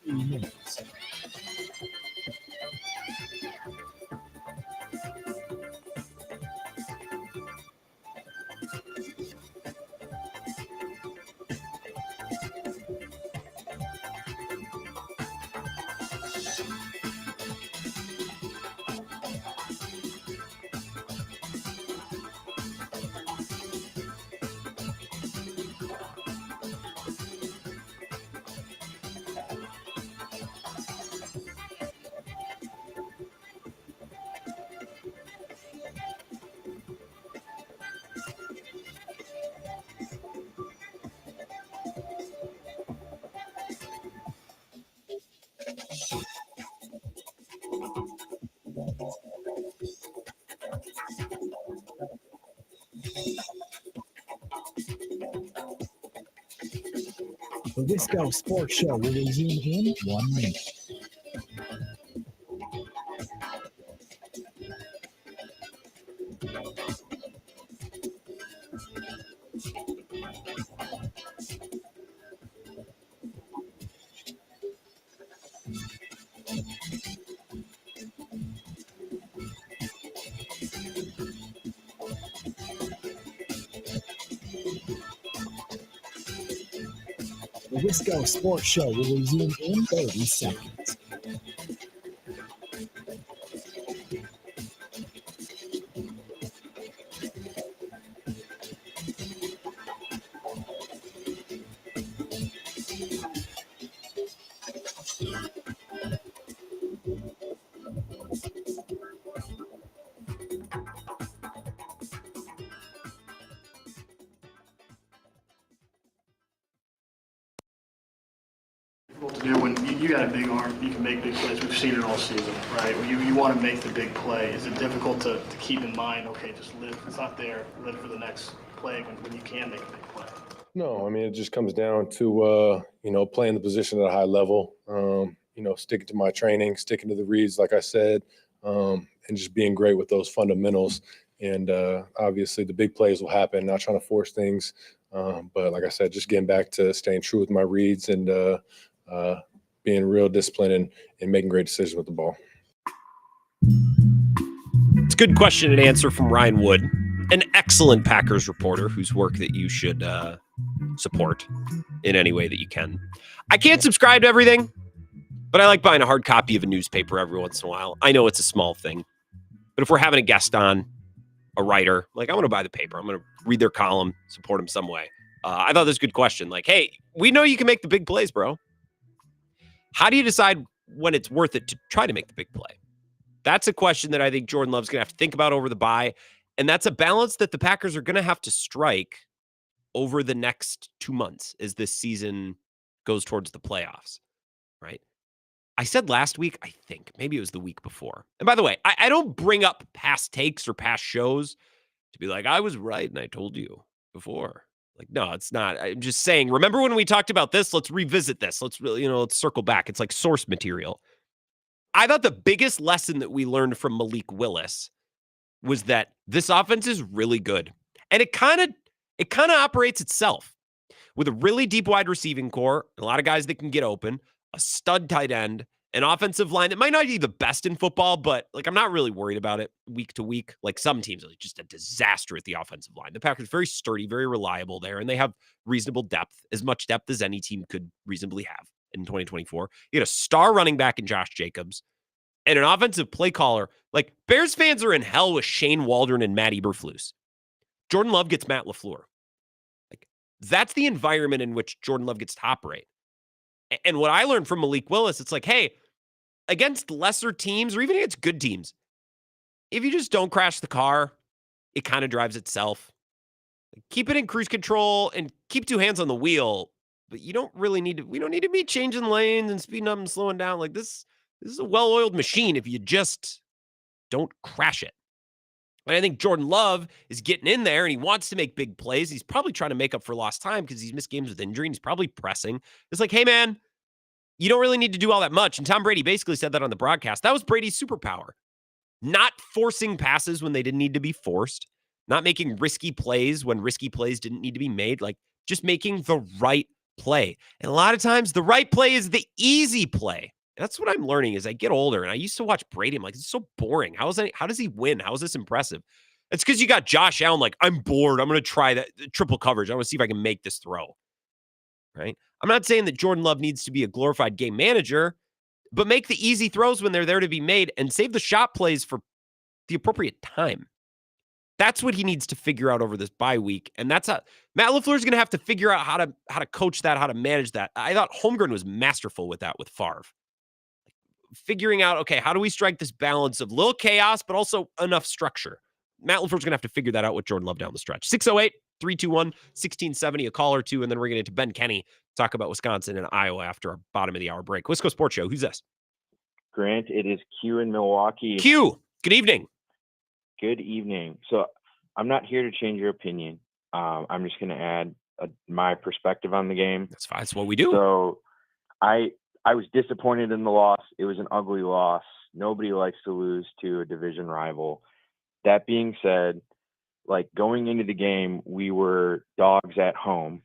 Show, 3 minutes. The Wisco Sports Show will resume in 1 minute. The Wisco Sports Show will resume in 30 seconds. To do when you got a big arm, you can make big plays. We've seen it all season, right? When you want to make the big play, is it difficult to keep in mind, okay, just live, it's not there, live for the next play when you can make a big play? No, I mean, it just comes down to, playing the position at a high level, sticking to my training, sticking to the reads, like I said, and just being great with those fundamentals. And obviously the big plays will happen, not trying to force things. But like I said, just getting back to staying true with my reads and being real disciplined and making great decisions with the ball. It's a good question and answer from Ryan Wood, an excellent Packers reporter whose work that you should support in any way that you can. I can't subscribe to everything, but I like buying a hard copy of a newspaper every once in a while. I know it's a small thing, but if we're having a guest on, a writer, like I'm going to buy the paper. I'm going to read their column, support them some way. I thought this was a good question. Like, hey, we know you can make the big plays, bro. How do you decide when it's worth it to try to make the big play? That's a question that I think Jordan Love's going to have to think about over the bye. And that's a balance that the Packers are going to have to strike over the next 2 months as this season goes towards the playoffs, right? I said last week, I think, maybe it was the week before. And by the way, I don't bring up past takes or past shows to be like, I was right and I told you before. Like, no, it's not. I'm just saying, remember when we talked about this? Let's revisit this. Let's really, let's circle back. It's like source material. I thought the biggest lesson that we learned from Malik Willis was that this offense is really good. And it kind of operates itself with a really deep wide receiving core, a lot of guys that can get open, a stud tight end, an offensive line that might not be the best in football, but like I'm not really worried about it week to week. Like some teams are just a disaster at the offensive line. The Packers are very sturdy, very reliable there, and they have reasonable depth, as much depth as any team could reasonably have in 2024. You get a star running back in Josh Jacobs and an offensive play caller. Like Bears fans are in hell with Shane Waldron and Matt Eberflus. Jordan Love gets Matt LaFleur. Like that's the environment in which Jordan Love gets to operate. And what I learned from Malik Willis, it's like, hey, against lesser teams or even against good teams, if you just don't crash the car, it kind of drives itself. Keep it in cruise control and keep two hands on the wheel, but you don't really need to, we don't need to be changing lanes and speeding up and slowing down. Like this is a well-oiled machine if you just don't crash it. And I think Jordan Love is getting in there and he wants to make big plays. He's probably trying to make up for lost time because he's missed games with injury and he's probably pressing. It's like, hey, man, you don't really need to do all that much. And Tom Brady basically said that on the broadcast. That was Brady's superpower. Not forcing passes when they didn't need to be forced. Not making risky plays when risky plays didn't need to be made. Like just making the right play. And a lot of times the right play is the easy play. That's what I'm learning as I get older. And I used to watch Brady. I'm like, it's so boring. How does he win? How is this impressive? It's because you got Josh Allen like, I'm bored. I'm going to try that triple coverage. I want to see if I can make this throw. Right? I'm not saying that Jordan Love needs to be a glorified game manager, but make the easy throws when they're there to be made and save the shot plays for the appropriate time. That's what he needs to figure out over this bye week. And that's how Matt LaFleur is going to have to figure out how to coach that, how to manage that. I thought Holmgren was masterful with that with Favre. Figuring out, okay, how do we strike this balance of little chaos, but also enough structure? Matt LaFleur's going to have to figure that out with Jordan Love down the stretch. 608-321-1670, a call or two, and then we're going to get to Ben Kenney, talk about Wisconsin and Iowa after our bottom of the hour break. Wisco Sports Show, who's this? Grant, it is Q in Milwaukee. Q, good evening. Good evening. So I'm not here to change your opinion. I'm just going to add my perspective on the game. That's fine. That's what we do. So I was disappointed in the loss. It was an ugly loss. Nobody likes to lose to a division rival. That being said, like going into the game, we were dogs at home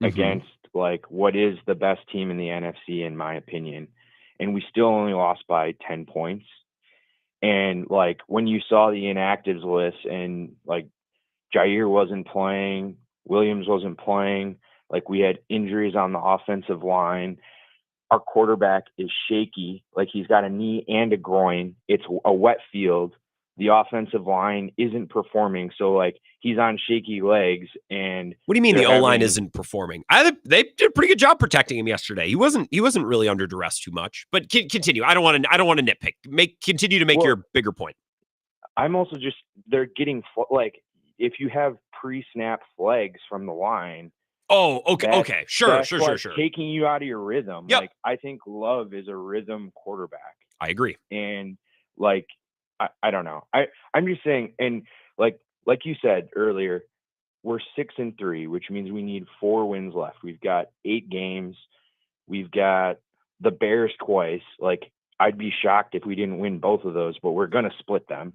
against like what is the best team in the NFC, in my opinion. And we still only lost by 10 points. And like when you saw the inactives list and like Jair wasn't playing, Williams wasn't playing, like we had injuries on the offensive line. Our quarterback is shaky. Like he's got a knee and a groin. It's a wet field. The offensive line isn't performing. So like he's on shaky legs. And what do you mean the O-line isn't performing? They did a pretty good job protecting him yesterday. He wasn't really under duress too much. But continue. I don't want to nitpick. Continue to make your bigger point. I'm also just they're getting like if you have pre-snap flags from the line. Oh, okay. Sure. Taking you out of your rhythm. Yep. Like I think Love is a rhythm quarterback. I agree. And like I don't know. I'm just saying, and like you said earlier, we're 6-3, which means we need 4 wins left. We've got 8 games. We've got the Bears twice. Like I'd be shocked if we didn't win both of those, but we're gonna split them.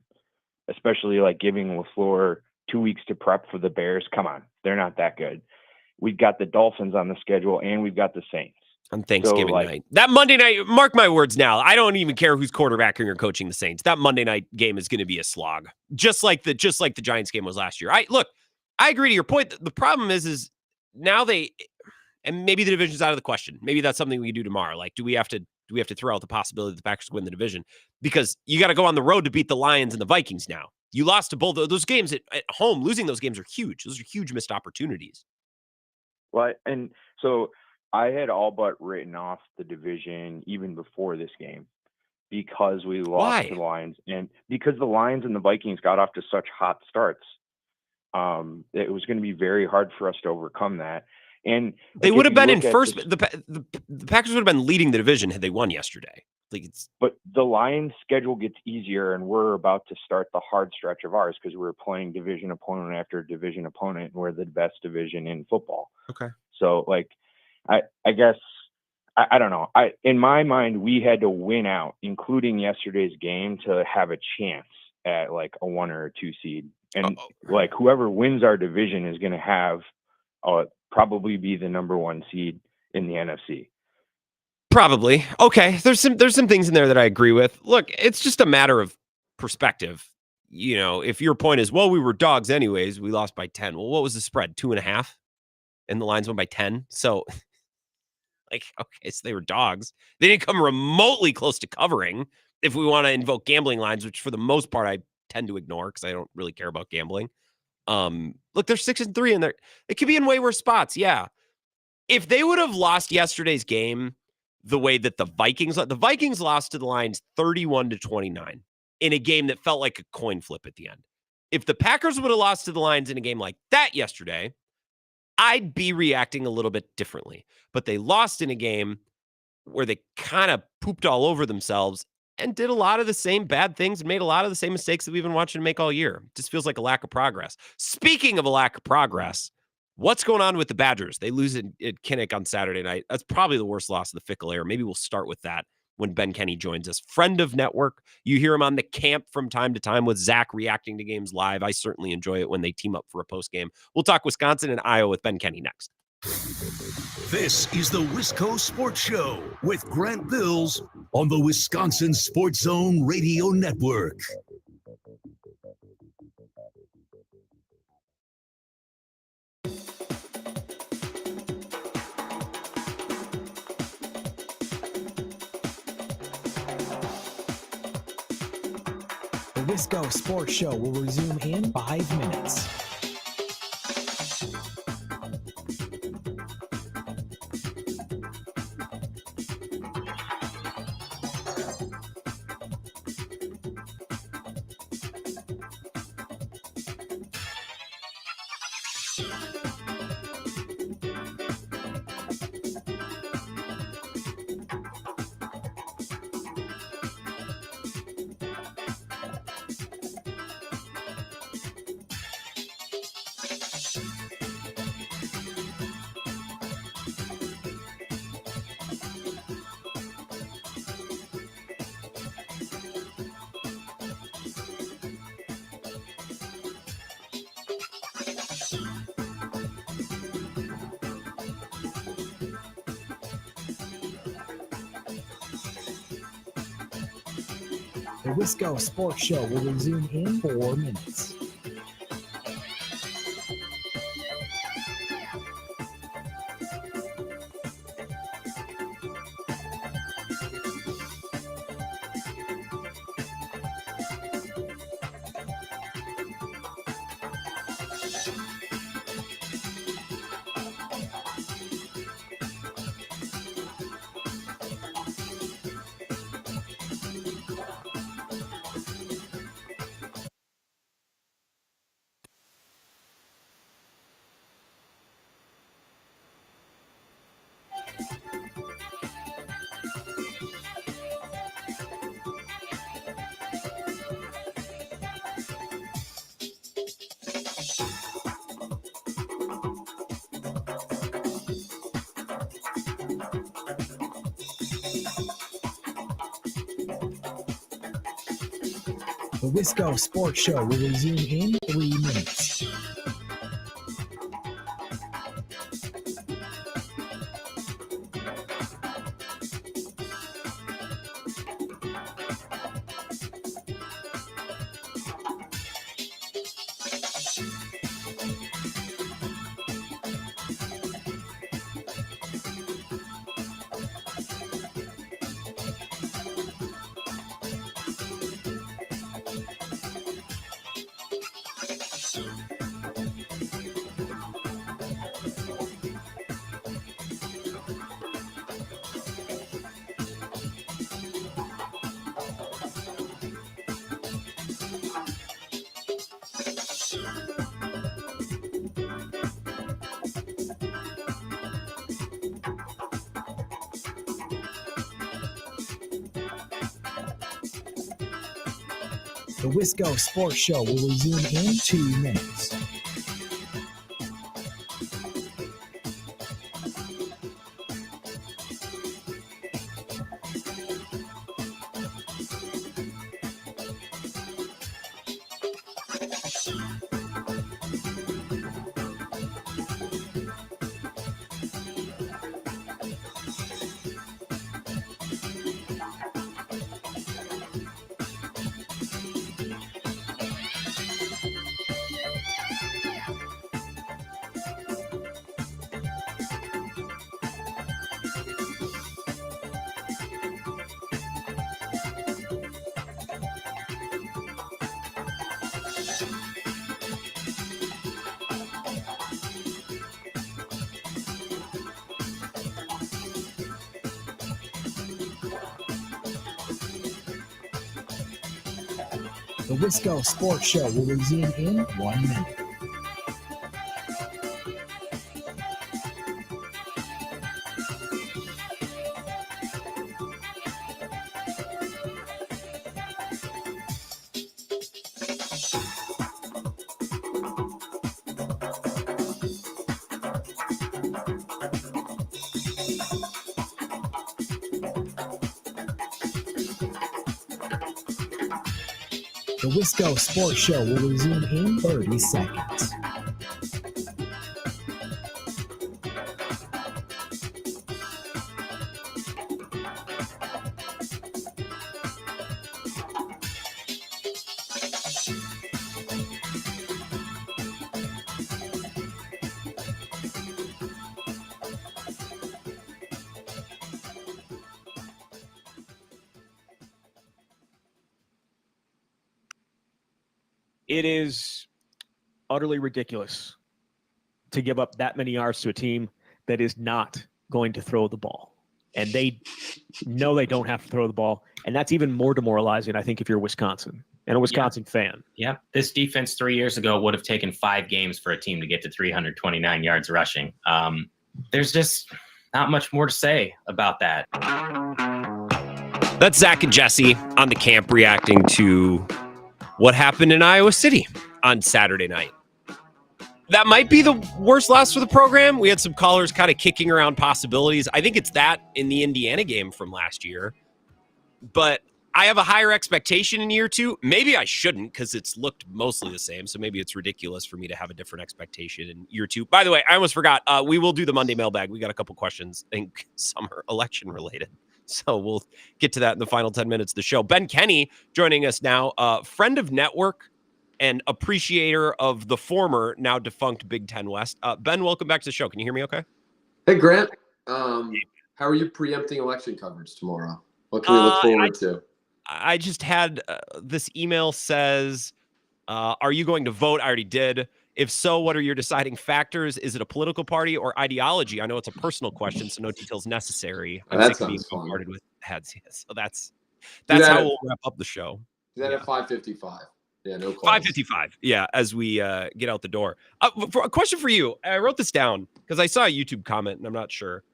Especially like giving LaFleur 2 weeks to prep for the Bears. Come on, they're not that good. We've got the Dolphins on the schedule, and we've got the Saints. On Thanksgiving night. That Monday night, mark my words now, I don't even care who's quarterbacking or coaching the Saints. That Monday night game is going to be a slog. Just like the Giants game was last year. I agree to your point. The problem is now and maybe the division's out of the question. Maybe that's something we can do tomorrow. Like, do we have to throw out the possibility that the Packers win the division? Because you got to go on the road to beat the Lions and the Vikings now. You lost to both of those games at home. Losing those games are huge. Those are huge missed opportunities. Well, and so I had all but written off the division even before this game because we lost to the Lions, and because the Lions and the Vikings got off to such hot starts. It was going to be very hard for us to overcome that. And they would have been in first. The Packers would have been leading the division had they won yesterday. But the Lions' schedule gets easier, and we're about to start the hard stretch of ours because we're playing division opponent after division opponent, and we're the best division in football. Okay. So, like, I guess I don't know. In my mind, we had to win out, including yesterday's game, to have a chance at like a 1 or a 2 seed. And like whoever wins our division is going to have probably be the number 1 seed in the NFC. Probably. Okay. There's some things in there that I agree with. Look, it's just a matter of perspective. You know, if your point is, well, we were dogs anyways, we lost by 10. Well, what was the spread? 2.5? And the Lions went by 10. So like, okay, so they were dogs. They didn't come remotely close to covering if we want to invoke gambling lines, which for the most part, I tend to ignore because I don't really care about gambling. Look, they're 6-3 and it could be in way worse spots. Yeah. If they would have lost yesterday's game the way that the Vikings lost to the Lions 31-29 in a game that felt like a coin flip at the end. If the Packers would have lost to the Lions in a game like that yesterday, I'd be reacting a little bit differently. But they lost in a game where they kind of pooped all over themselves and did a lot of the same bad things and made a lot of the same mistakes that we've been watching them make all year. It just feels like a lack of progress. Speaking of a lack of progress, what's going on with the Badgers? They lose at Kenney on Saturday night. That's probably the worst loss of the Fickle era. Maybe we'll start with that when Ben Kenney joins us. Friend of Network. You hear him on the camp from time to time with Zach reacting to games live. I certainly enjoy it when they team up for a post game. We'll talk Wisconsin and Iowa with Ben Kenney next. This is the Wisco Sports Show with Grant Bills on the Wisconsin Sports Zone Radio Network. The Wisco Sports Show will resume in 5 minutes. The Wisco Sports Show will resume in 4 minutes. The Wisco Sports Show will resume in 3 minutes. The Wisco Sports Show will resume in 2 minutes. The Wisco Sports Show will resume in 1 minute. The Wisco Sports Show will resume in 30 seconds. It is utterly ridiculous to give up that many yards to a team that is not going to throw the ball. And they know they don't have to throw the ball. And that's even more demoralizing, I think, if you're Wisconsin and a Wisconsin fan. Yeah. This defense 3 years ago would have taken 5 games for a team to get to 329 yards rushing. There's just not much more to say about that. That's Zach and Jesse on the camp reacting to what happened in Iowa City on Saturday night. That might be the worst loss for the program. We had some callers kind of kicking around possibilities. I think it's that in the Indiana game from last year. But I have a higher expectation in year 2. Maybe I shouldn't because it's looked mostly the same. So maybe it's ridiculous for me to have a different expectation in year 2. By the way, I almost forgot. We will do the Monday mailbag. We got a couple questions, I think some are election related. So we'll get to that in the final 10 minutes of the show. Ben Kenney joining us now, friend of Network and appreciator of the former, now defunct Big Ten West. Ben, welcome back to the show. Can you hear me okay? Hey, Grant. How are you preempting election coverage tomorrow? What can we look forward to? I just had this email says, are you going to vote? I already did. If so, what are your deciding factors? Is it a political party or ideology? I know it's a personal question, so no details necessary. I'm sick of being bombarded with ads. So that's how we'll wrap up the show. Is that at 5:55? Yeah, no calls. 5:55. Yeah, as we get out the door. For a question for you. I wrote this down because I saw a YouTube comment, and I'm not sure.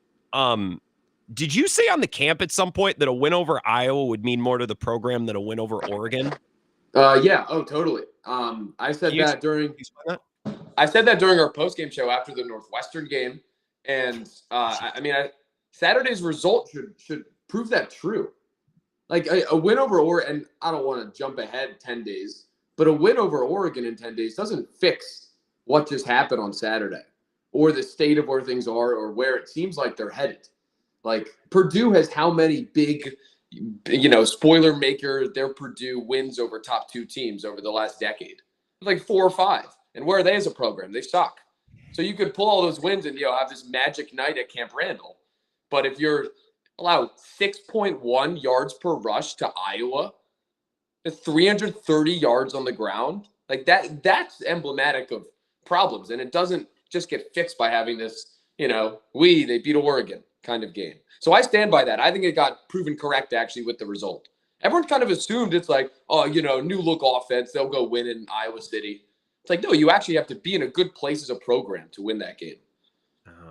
Did you say on the camp at some point that a win over Iowa would mean more to the program than a win over Oregon? Yeah. Oh, totally. I said that during our postgame show after the Northwestern game, and Saturday's result should prove that true. Like a win over Oregon, and I don't want to jump ahead 10 days, but a win over Oregon in 10 days doesn't fix what just happened on Saturday or the state of where things are or where it seems like they're headed. Like Purdue has how many big, spoiler maker, their Purdue wins over top 2 teams over the last decade? Like 4 or 5. And where are they as a program? They suck. So you could pull all those wins and have this magic night at Camp Randall. But if you're allowed 6.1 yards per rush to Iowa, 330 yards on the ground, like that's emblematic of problems. And it doesn't just get fixed by having this, they beat Oregon kind of game. So I stand by that. I think it got proven correct actually with the result. Everyone kind of assumed it's like, new look offense, they'll go win in Iowa City. It's like, no, you actually have to be in a good place as a program to win that game.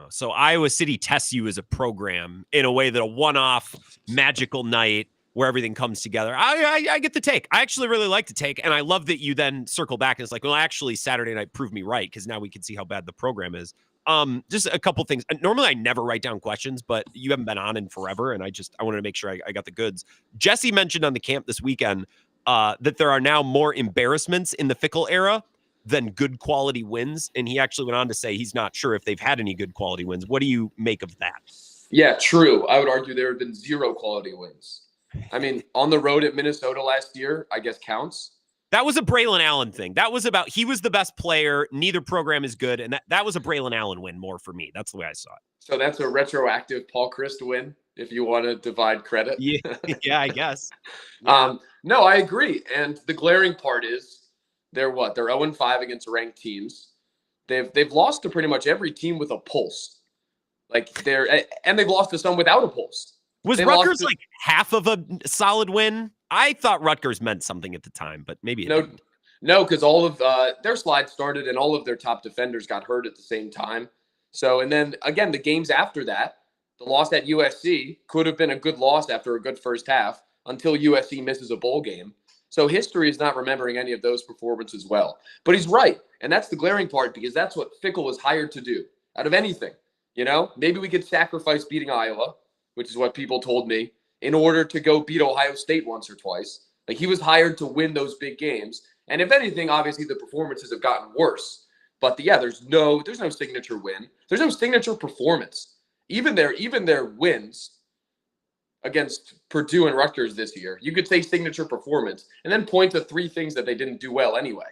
So Iowa City tests you as a program in a way that a one-off magical night where everything comes together. I get the take. I actually really like the take, and I love that you then circle back and it's like, well, actually Saturday night proved me right because now we can see how bad the program is. Just a couple things. Normally I never write down questions, but you haven't been on in forever, and I wanted to make sure I got the goods. Jesse mentioned on the camp this weekend that there are now more embarrassments in the Fickle era than good quality wins. And he actually went on to say he's not sure if they've had any good quality wins. What do you make of that? Yeah, true. I would argue there have been 0 quality wins. I mean, on the road at Minnesota last year, I guess counts. That was a Braylon Allen thing. That was about, he was the best player. Neither program is good. And that was a Braylon Allen win more for me. That's the way I saw it. So that's a retroactive Paul Christ win, if you want to divide credit. Yeah, I guess. No, I agree. And the glaring part is, they're 0-5 against ranked teams. They've lost to pretty much every team with a pulse. And they've lost to some without a pulse. Was Rutgers like half of a solid win? I thought Rutgers meant something at the time, but maybe it didn't. No, because all of their slide started and all of their top defenders got hurt at the same time. So, and then again, the games after that, the loss at USC could have been a good loss after a good first half until USC misses a bowl game. So history is not remembering any of those performances well. But he's right. And that's the glaring part because that's what Fickle was hired to do out of anything. Maybe we could sacrifice beating Iowa, which is what people told me, in order to go beat Ohio State once or twice. Like he was hired to win those big games. And if anything, obviously the performances have gotten worse. But there's no signature win. There's no signature performance. Even their wins against Purdue and Rutgers this year, you could say signature performance and then point to 3 things that they didn't do well anyway.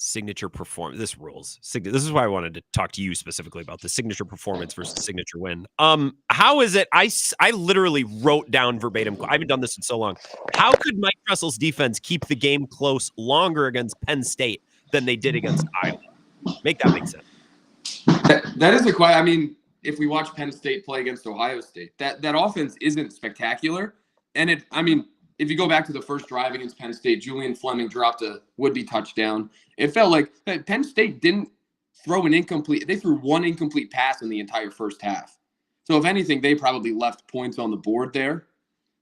signature performance. This rules. This is why I wanted to talk to you specifically about the signature performance versus signature win. How is it? I literally wrote down verbatim. I haven't done this in so long. How could Mike Tressel's defense keep the game close longer against Penn State than they did against Iowa? Make that make sense. That is a question. I mean, if we watch Penn State play against Ohio State, that offense isn't spectacular. And if you go back to the first drive against Penn State, Julian Fleming dropped a would-be touchdown. It felt like Penn State didn't throw an incomplete. They threw one incomplete pass in the entire first half. So if anything, they probably left points on the board there.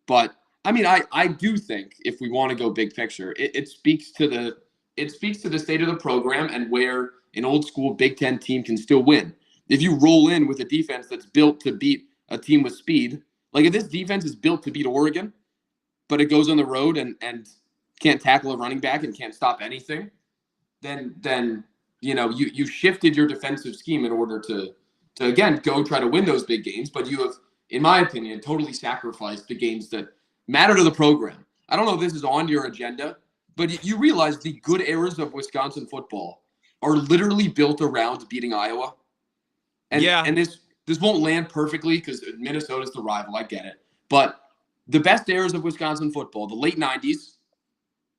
But I mean, I do think if we want to go big picture, it speaks to the state of the program and where an old school Big Ten team can still win. If you roll in with a defense that's built to beat a team with speed, like if this defense is built to beat Oregon, but it goes on the road and can't tackle a running back and can't stop anything, then you shifted your defensive scheme in order to again go try to win those big games. But you have, in my opinion, totally sacrificed the games that matter to the program. I don't know if this is on your agenda, but you realize the good eras of Wisconsin football are literally built around beating Iowa. And this won't land perfectly because Minnesota's the rival. I get it. But the best eras of Wisconsin football, the late 90s,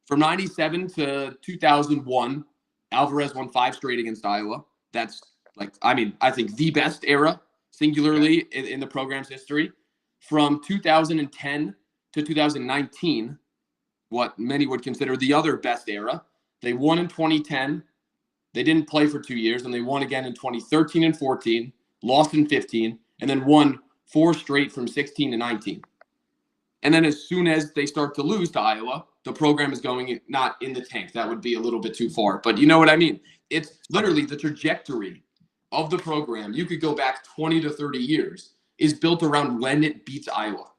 from 97 to 2001, Alvarez won 5 straight against Iowa. That's I think the best era singularly in the program's history. From 2010 to 2019, what many would consider the other best era. They won in 2010. They didn't play for 2 years, and they won again in 2013 and 14, lost in 15, and then won 4 straight from 16 to 19. And then as soon as they start to lose to Iowa, the program is going not in the tank. That would be a little bit too far, but you know what I mean? It's literally the trajectory of the program. You could go back 20 to 30 years is built around when it beats Iowa.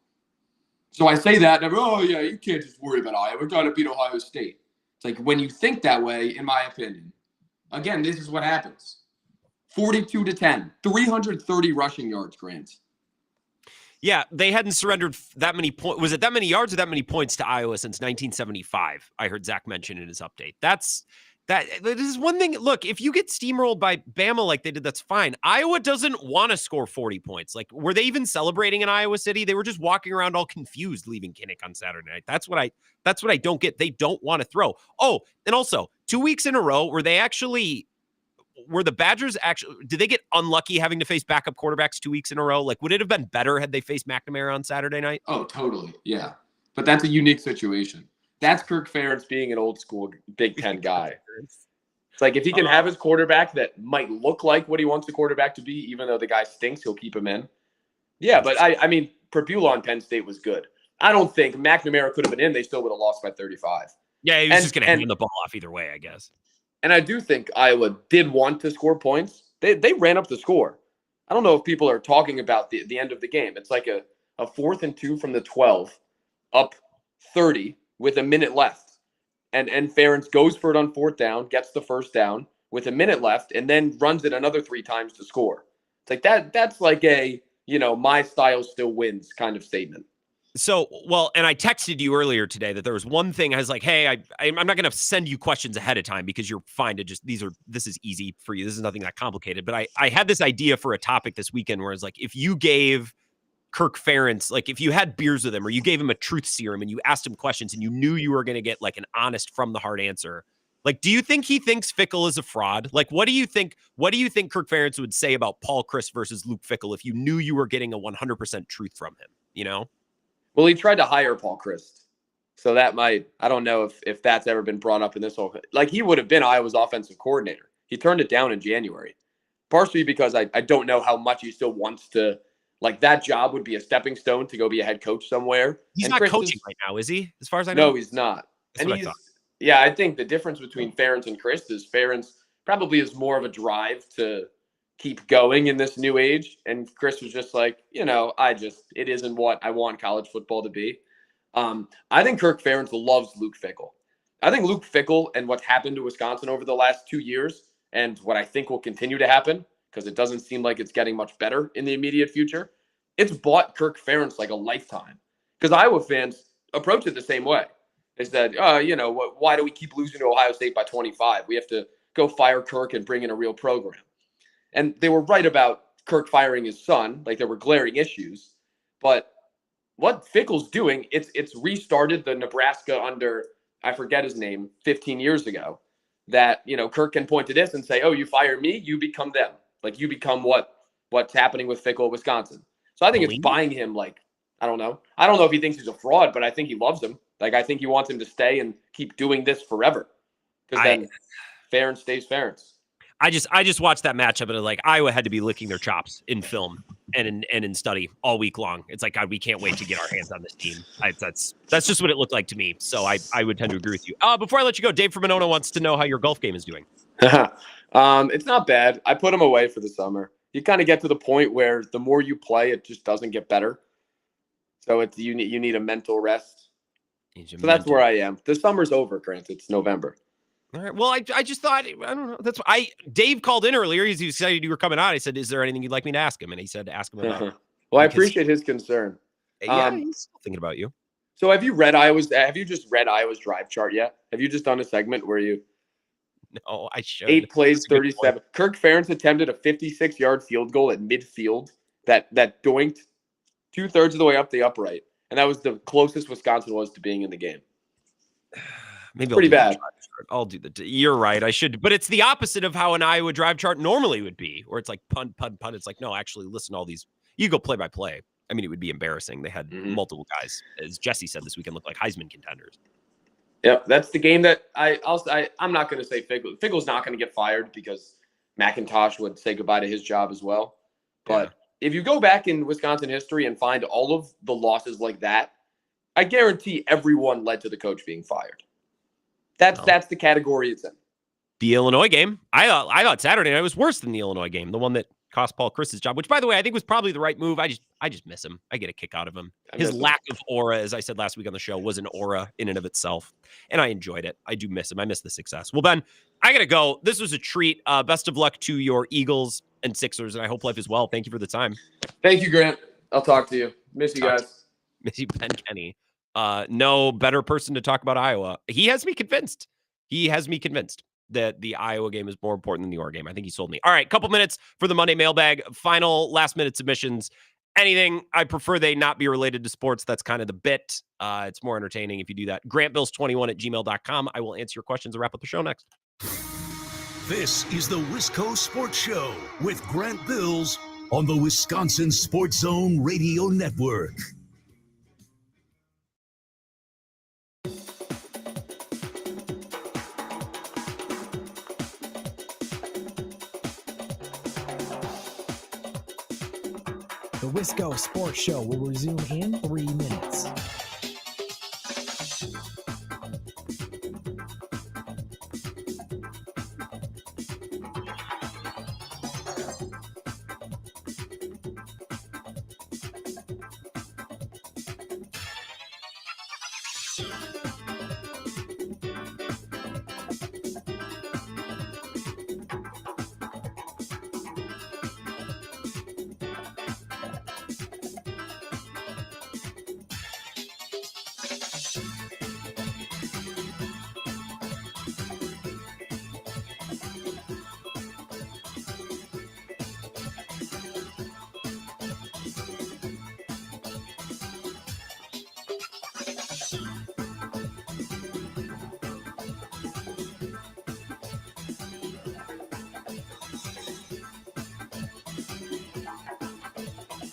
So I say that, and you can't just worry about Iowa. We've got to beat Ohio State. It's like when you think that way, in my opinion, again, this is what happens. 42 to 10, 330 rushing yards, Grant. Yeah, they hadn't surrendered that many points. Was it that many yards or that many points to Iowa since 1975? I heard Zach mention in his update. That is one thing. Look, if you get steamrolled by Bama like they did, that's fine. Iowa doesn't want to score 40 points. Like, were they even celebrating in Iowa City? They were just walking around all confused leaving Kinnick on Saturday night. That's what I don't get. They don't want to throw. Oh, and also 2 weeks in a row were the Badgers did they get unlucky having to face backup quarterbacks 2 weeks in a row? Like, would it have been better had they faced McNamara on Saturday night? Oh, totally. Yeah. But that's a unique situation. That's Kirk Ferentz being an old school Big Ten guy. It's like if he can have his quarterback that might look like what he wants the quarterback to be, even though the guy stinks, he'll keep him in. Yeah, but I mean, Purpula on Penn State was good. I don't think McNamara could have been in. They still would have lost by 35. Yeah, he was just going to hand the ball off either way, I guess. And I do think Iowa did want to score points. They ran up the score. I don't know if people are talking about the end of the game. It's like a 4th and 2 from the 12, up 30 with a minute left. And Ferentz goes for it on 4th down, gets the first down with a minute left, and then runs it another 3 times to score. It's like that's like a, my style still wins kind of statement. So, and I texted you earlier today that there was one thing I was like, hey, I'm not going to send you questions ahead of time because you're fine to just, this is easy for you. This is nothing that complicated. But I had this idea for a topic this weekend where it's like, if you gave Kirk Ferentz, like if you had beers with him or you gave him a truth serum and you asked him questions and you knew you were going to get like an honest from the heart answer, like, do you think he thinks Fickell is a fraud? Like, what do you think Kirk Ferentz would say about Paul Chryst versus Luke Fickell if you knew you were getting a 100% truth from him, Well, he tried to hire Paul Chryst. So that I don't know if that's ever been brought up in this whole, like he would have been Iowa's offensive coordinator. He turned it down in January, partially because I don't know how much he still wants to, like that job would be a stepping stone to go be a head coach somewhere. He's not coaching right now, is he? As far as I know? No, he's not. That's what I thought. Yeah, I think the difference between Ferentz and Chryst is Ferentz probably is more of a drive to keep going in this new age. And Chryst was just like, it isn't what I want college football to be. I think Kirk Ferentz loves Luke Fickell. I think Luke Fickell and what's happened to Wisconsin over the last 2 years and what I think will continue to happen, because it doesn't seem like it's getting much better in the immediate future, it's bought Kirk Ferentz like a lifetime. Because Iowa fans approach it the same way. is that, why do we keep losing to Ohio State by 25? We have to go fire Kirk and bring in a real program. And they were right about Kirk firing his son. Like, there were glaring issues. But what Fickell's doing, it's restarted the Nebraska under, I forget his name, 15 years ago, that, Kirk can point to this and say, oh, you fire me, you become them. Like, you become what's happening with Fickell at Wisconsin. So I think it's buying him, like, I don't know. I don't know if he thinks he's a fraud, but I think he loves him. Like, I think he wants him to stay and keep doing this forever. Because then Ferentz stays Ferentz. I just watched that matchup and like Iowa had to be licking their chops in film and in study all week long. It's like, God, we can't wait to get our hands on this team. That's just what it looked like to me. So I would tend to agree with you. Before I let you go, Dave from Monona wants to know how your golf game is doing. It's not bad. I put him away for the summer. You kind of get to the point where the more you play, it just doesn't get better. So you need a mental rest. So that's where I am. The summer's over, Grant. It's November. All right. Well, I just thought, I don't know. Dave called in earlier. He's excited you were coming on. I said, is there anything you'd like me to ask him? And he said, ask him about it. Well, I appreciate his concern. Yeah, he's still thinking about you. So have you just read Iowa's drive chart yet? Have you just done a segment where you? No, I should. 8 plays, 37. Kirk Ferentz attempted a 56-yard field goal at midfield that doinked 2/3 of the way up the upright. And that was the closest Wisconsin was to being in the game. Maybe pretty bad. I'll do the. You're right. I should, but it's the opposite of how an Iowa drive chart normally would be, where it's like punt. It's like, no, actually, listen to all these. You go play by play. I mean, it would be embarrassing. They had multiple guys, as Jesse said this weekend, look like Heisman contenders. Yep, that's the game that I'm not going to say Fickell. Fickell's not going to get fired because McIntosh would say goodbye to his job as well. But if you go back in Wisconsin history and find all of the losses like that, I guarantee everyone led to the coach being fired. That's the category it's in. The Illinois game, I thought Saturday night was worse than the Illinois game, the one that cost Paul Chris his job, which, by the way, I think was probably the right move. I just miss him. I get a kick out of him. His lack of aura, as I said last week on the show, was an aura in and of itself, and I enjoyed it. I do miss him. I miss the success. Well, Ben, I got to go. This was a treat. Best of luck to your Eagles and Sixers, and I hope life is well. Thank you for the time. Thank you, Grant. I'll talk to you. Miss you guys. Miss you, Ben Kenney. No better person to talk about Iowa. He has me convinced. That the Iowa game is more important than the Oregon game. I think he sold me. All right, couple minutes for the Monday mailbag. Final last-minute submissions. Anything, I prefer they not be related to sports. That's kind of the bit. It's more entertaining if you do that. GrantBills21@gmail.com. I will answer your questions and wrap up the show next. This is the Wisco Sports Show with Grant Bills on the Wisconsin Sports Zone Radio Network. The Wisco Sports Show will resume in 3 minutes.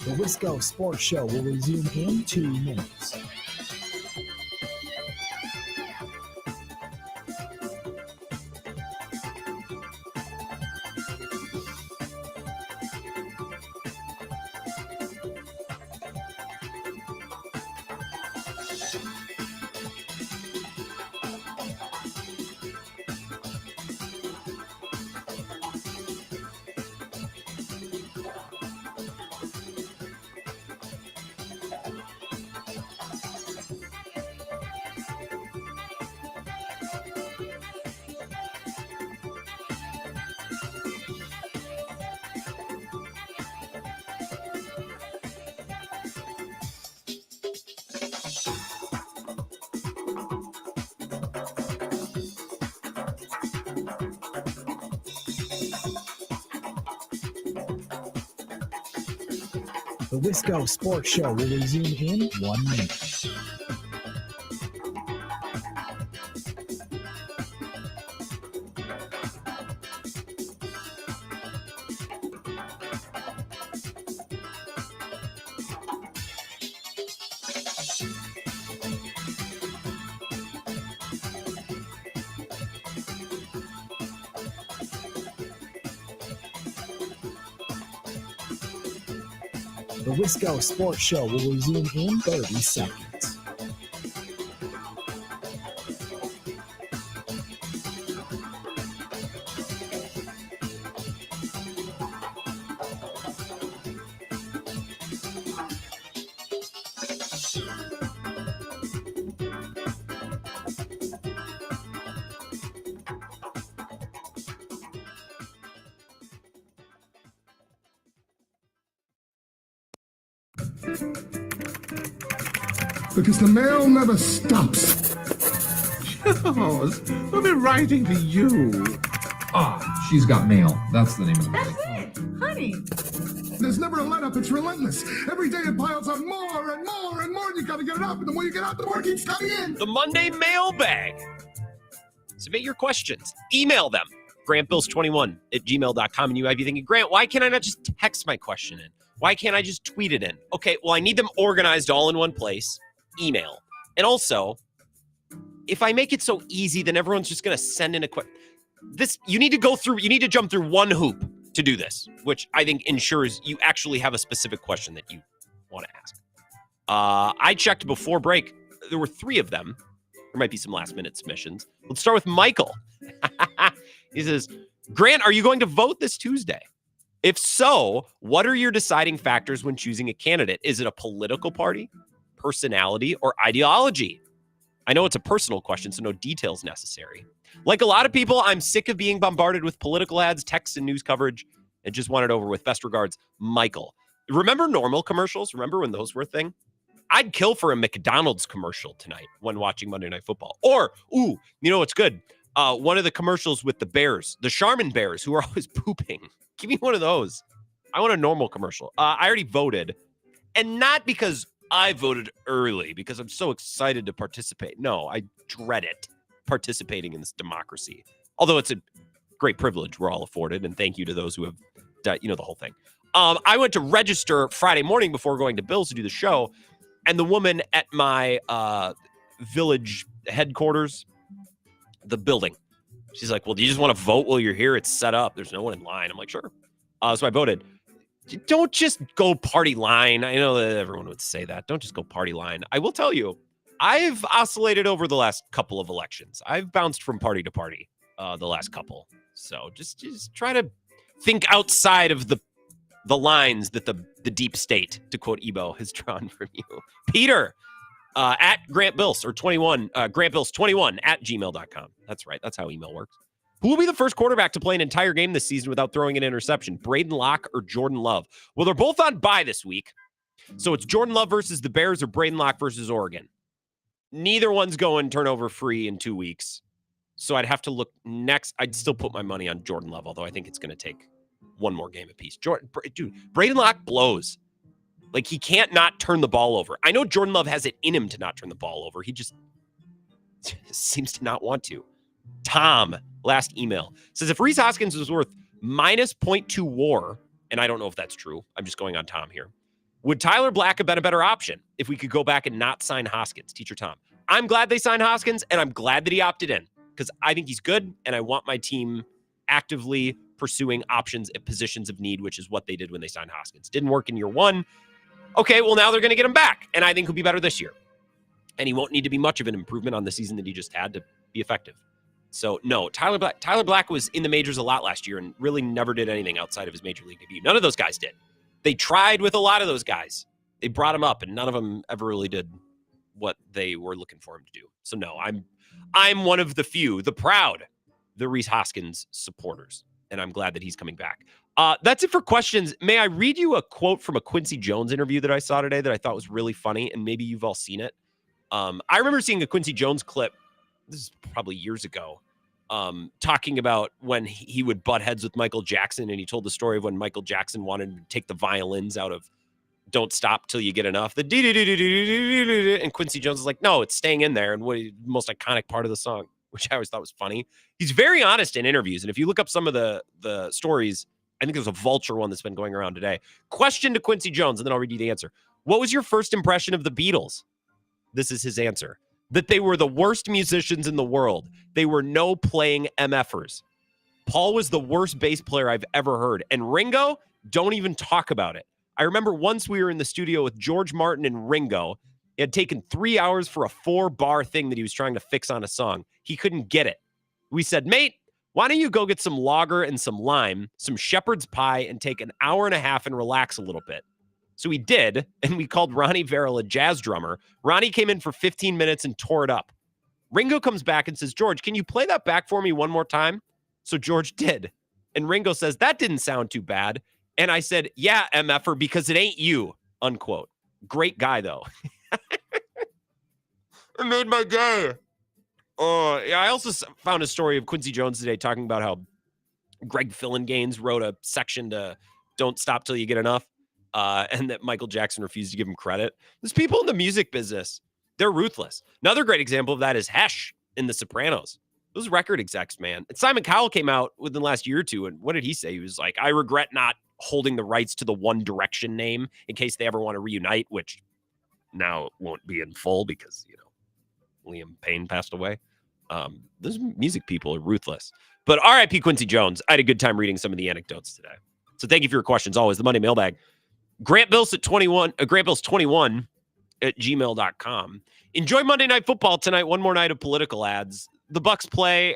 The Wisco Sports Show will resume in 2 minutes. The Wisco Sports Show will resume in 1 minute. The Wisco Sports Show will resume in 30 seconds. Because the mail never stops. Charles, we'll be writing to you. She's Got Mail. That's the name of the That's thing. it, honey. There's never a let-up. It's relentless. Every day it piles up more and more and more. You gotta get it up. And the more you get out, the more it keeps coming in. The Monday mailbag. Submit your questions. Email them. GrantBills21@gmail.com. And you might be thinking, Grant, why can't I not just text my question in? Why can't I just tweet it in? Okay, well, I need them organized all in one place. Email. And also, if I make it so easy, then everyone's just going to send in a question. You need to jump through one hoop to do this, which I think ensures you actually have a specific question that you want to ask. I checked before break. There were 3 of them. There might be some last minute submissions. Let's start with Michael. He says, Grant, are you going to vote this Tuesday? If so, what are your deciding factors when choosing a candidate? Is it a political party, personality, or ideology? I know it's a personal question, so no details necessary. Like a lot of people, I'm sick of being bombarded with political ads, texts, and news coverage, and just want it over with. Best regards, Michael. Remember normal commercials? Remember when those were a thing? I'd kill for a McDonald's commercial tonight when watching Monday Night Football. Or, you know what's good? One of the commercials with the Bears, the Charmin Bears, who are always pooping. Give me one of those. I want a normal commercial. I already voted. And not because I voted early, because I'm so excited to participate. No, I dread it, participating in this democracy. Although it's a great privilege we're all afforded. And thank you to those who have done, the whole thing. I went to register Friday morning before going to Bill's to do the show. And the woman at my village headquarters, the building, she's like, well, do you just want to vote while you're here? It's set up. There's no one in line. I'm like, sure. So I voted. Don't just go party line. I know that everyone would say that. Don't just go party line. I will tell you, I've oscillated over the last couple of elections. I've bounced from party to party the last couple. So just try to think outside of the lines that the deep state, to quote Ebo, has drawn from you. Peter, at Grant Bills or 21, GrantBills21 at gmail.com. That's right. That's how email works. Who will be the first quarterback to play an entire game this season without throwing an interception? Braden Locke or Jordan Love? Well, they're both on bye this week. So it's Jordan Love versus the Bears or Braden Locke versus Oregon. Neither one's going turnover free in 2 weeks. So I'd have to look next. I'd still put my money on Jordan Love, although I think it's going to take one more game apiece. Braden Locke blows. Like, he can't not turn the ball over. I know Jordan Love has it in him to not turn the ball over. He just seems to not want to. Tom, last email, says if Reese Hoskins was worth minus 0.2 WAR, and I don't know if that's true, I'm just going on Tom here, would Tyler Black have been a better option if we could go back and not sign Hoskins? Teacher Tom. I'm glad they signed Hoskins, and I'm glad that he opted in because I think he's good, and I want my team actively pursuing options at positions of need, which is what they did when they signed Hoskins. Didn't work in year 1. Okay, well, now they're going to get him back, and I think he'll be better this year. And he won't need to be much of an improvement on the season that he just had to be effective. So, no, Tyler Black was in the majors a lot last year and really never did anything outside of his major league debut. None of those guys did. They tried with a lot of those guys. They brought him up, and none of them ever really did what they were looking for him to do. So, no, I'm one of the few, the proud, the Reese Hoskins supporters, and I'm glad that he's coming back. That's it for questions. May I read you a quote from a Quincy Jones interview that I saw today that I thought was really funny, and maybe you've all seen it. I remember seeing a Quincy Jones clip, this is probably years ago, talking about when he would butt heads with Michael Jackson, and he told the story of when Michael Jackson wanted to take the violins out of Don't Stop Till You Get Enough. The and Quincy Jones is like, no, it's staying in there. And what the most iconic part of the song, which I always thought was funny. He's very honest in interviews. And if you look up some of the stories, I think there's a Vulture one that's been going around today. Question to Quincy Jones, and then I'll read you the answer. What was your first impression of the Beatles? This is his answer. That they were the worst musicians in the world. They were no playing MFers. Paul was the worst bass player I've ever heard. And Ringo, don't even talk about it. I remember once we were in the studio with George Martin and Ringo. It had taken 3 hours for a 4-bar thing that he was trying to fix on a song. He couldn't get it. We said, mate, why don't you go get some lager and some lime, some shepherd's pie, and take an hour and a half and relax a little bit. So he did, and we called Ronnie Verrill a jazz drummer. Ronnie came in for 15 minutes and tore it up. Ringo comes back and says, George, can you play that back for me one more time? So George did. And Ringo says, that didn't sound too bad. And I said, yeah, MFer, because it ain't you, unquote. Great guy, though. It made my day. Yeah, I also found a story of Quincy Jones today talking about how Greg Phillinganes wrote a section to Don't Stop Till You Get Enough, and that Michael Jackson refused to give him credit. There's people in the music business. They're ruthless. Another great example of that is Hesh in The Sopranos. Those record execs, man. And Simon Cowell came out within the last year or two, and what did he say? He was like, I regret not holding the rights to the One Direction name in case they ever want to reunite, which now won't be in full because, Liam Payne passed away. Those music people are ruthless. But RIP Quincy Jones. I had a good time reading some of the anecdotes today. So thank you for your questions. Always the Monday mailbag. Grant Bills at 21, Grant Bills 21 at gmail.com. Enjoy Monday Night Football tonight. One more night of political ads. The Bucks play.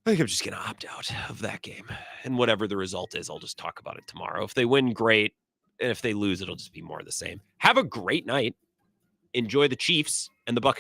I think I'm just going to opt out of that game. And whatever the result is, I'll just talk about it tomorrow. If they win, great. And if they lose, it'll just be more of the same. Have a great night. Enjoy the Chiefs and the Buccaneers.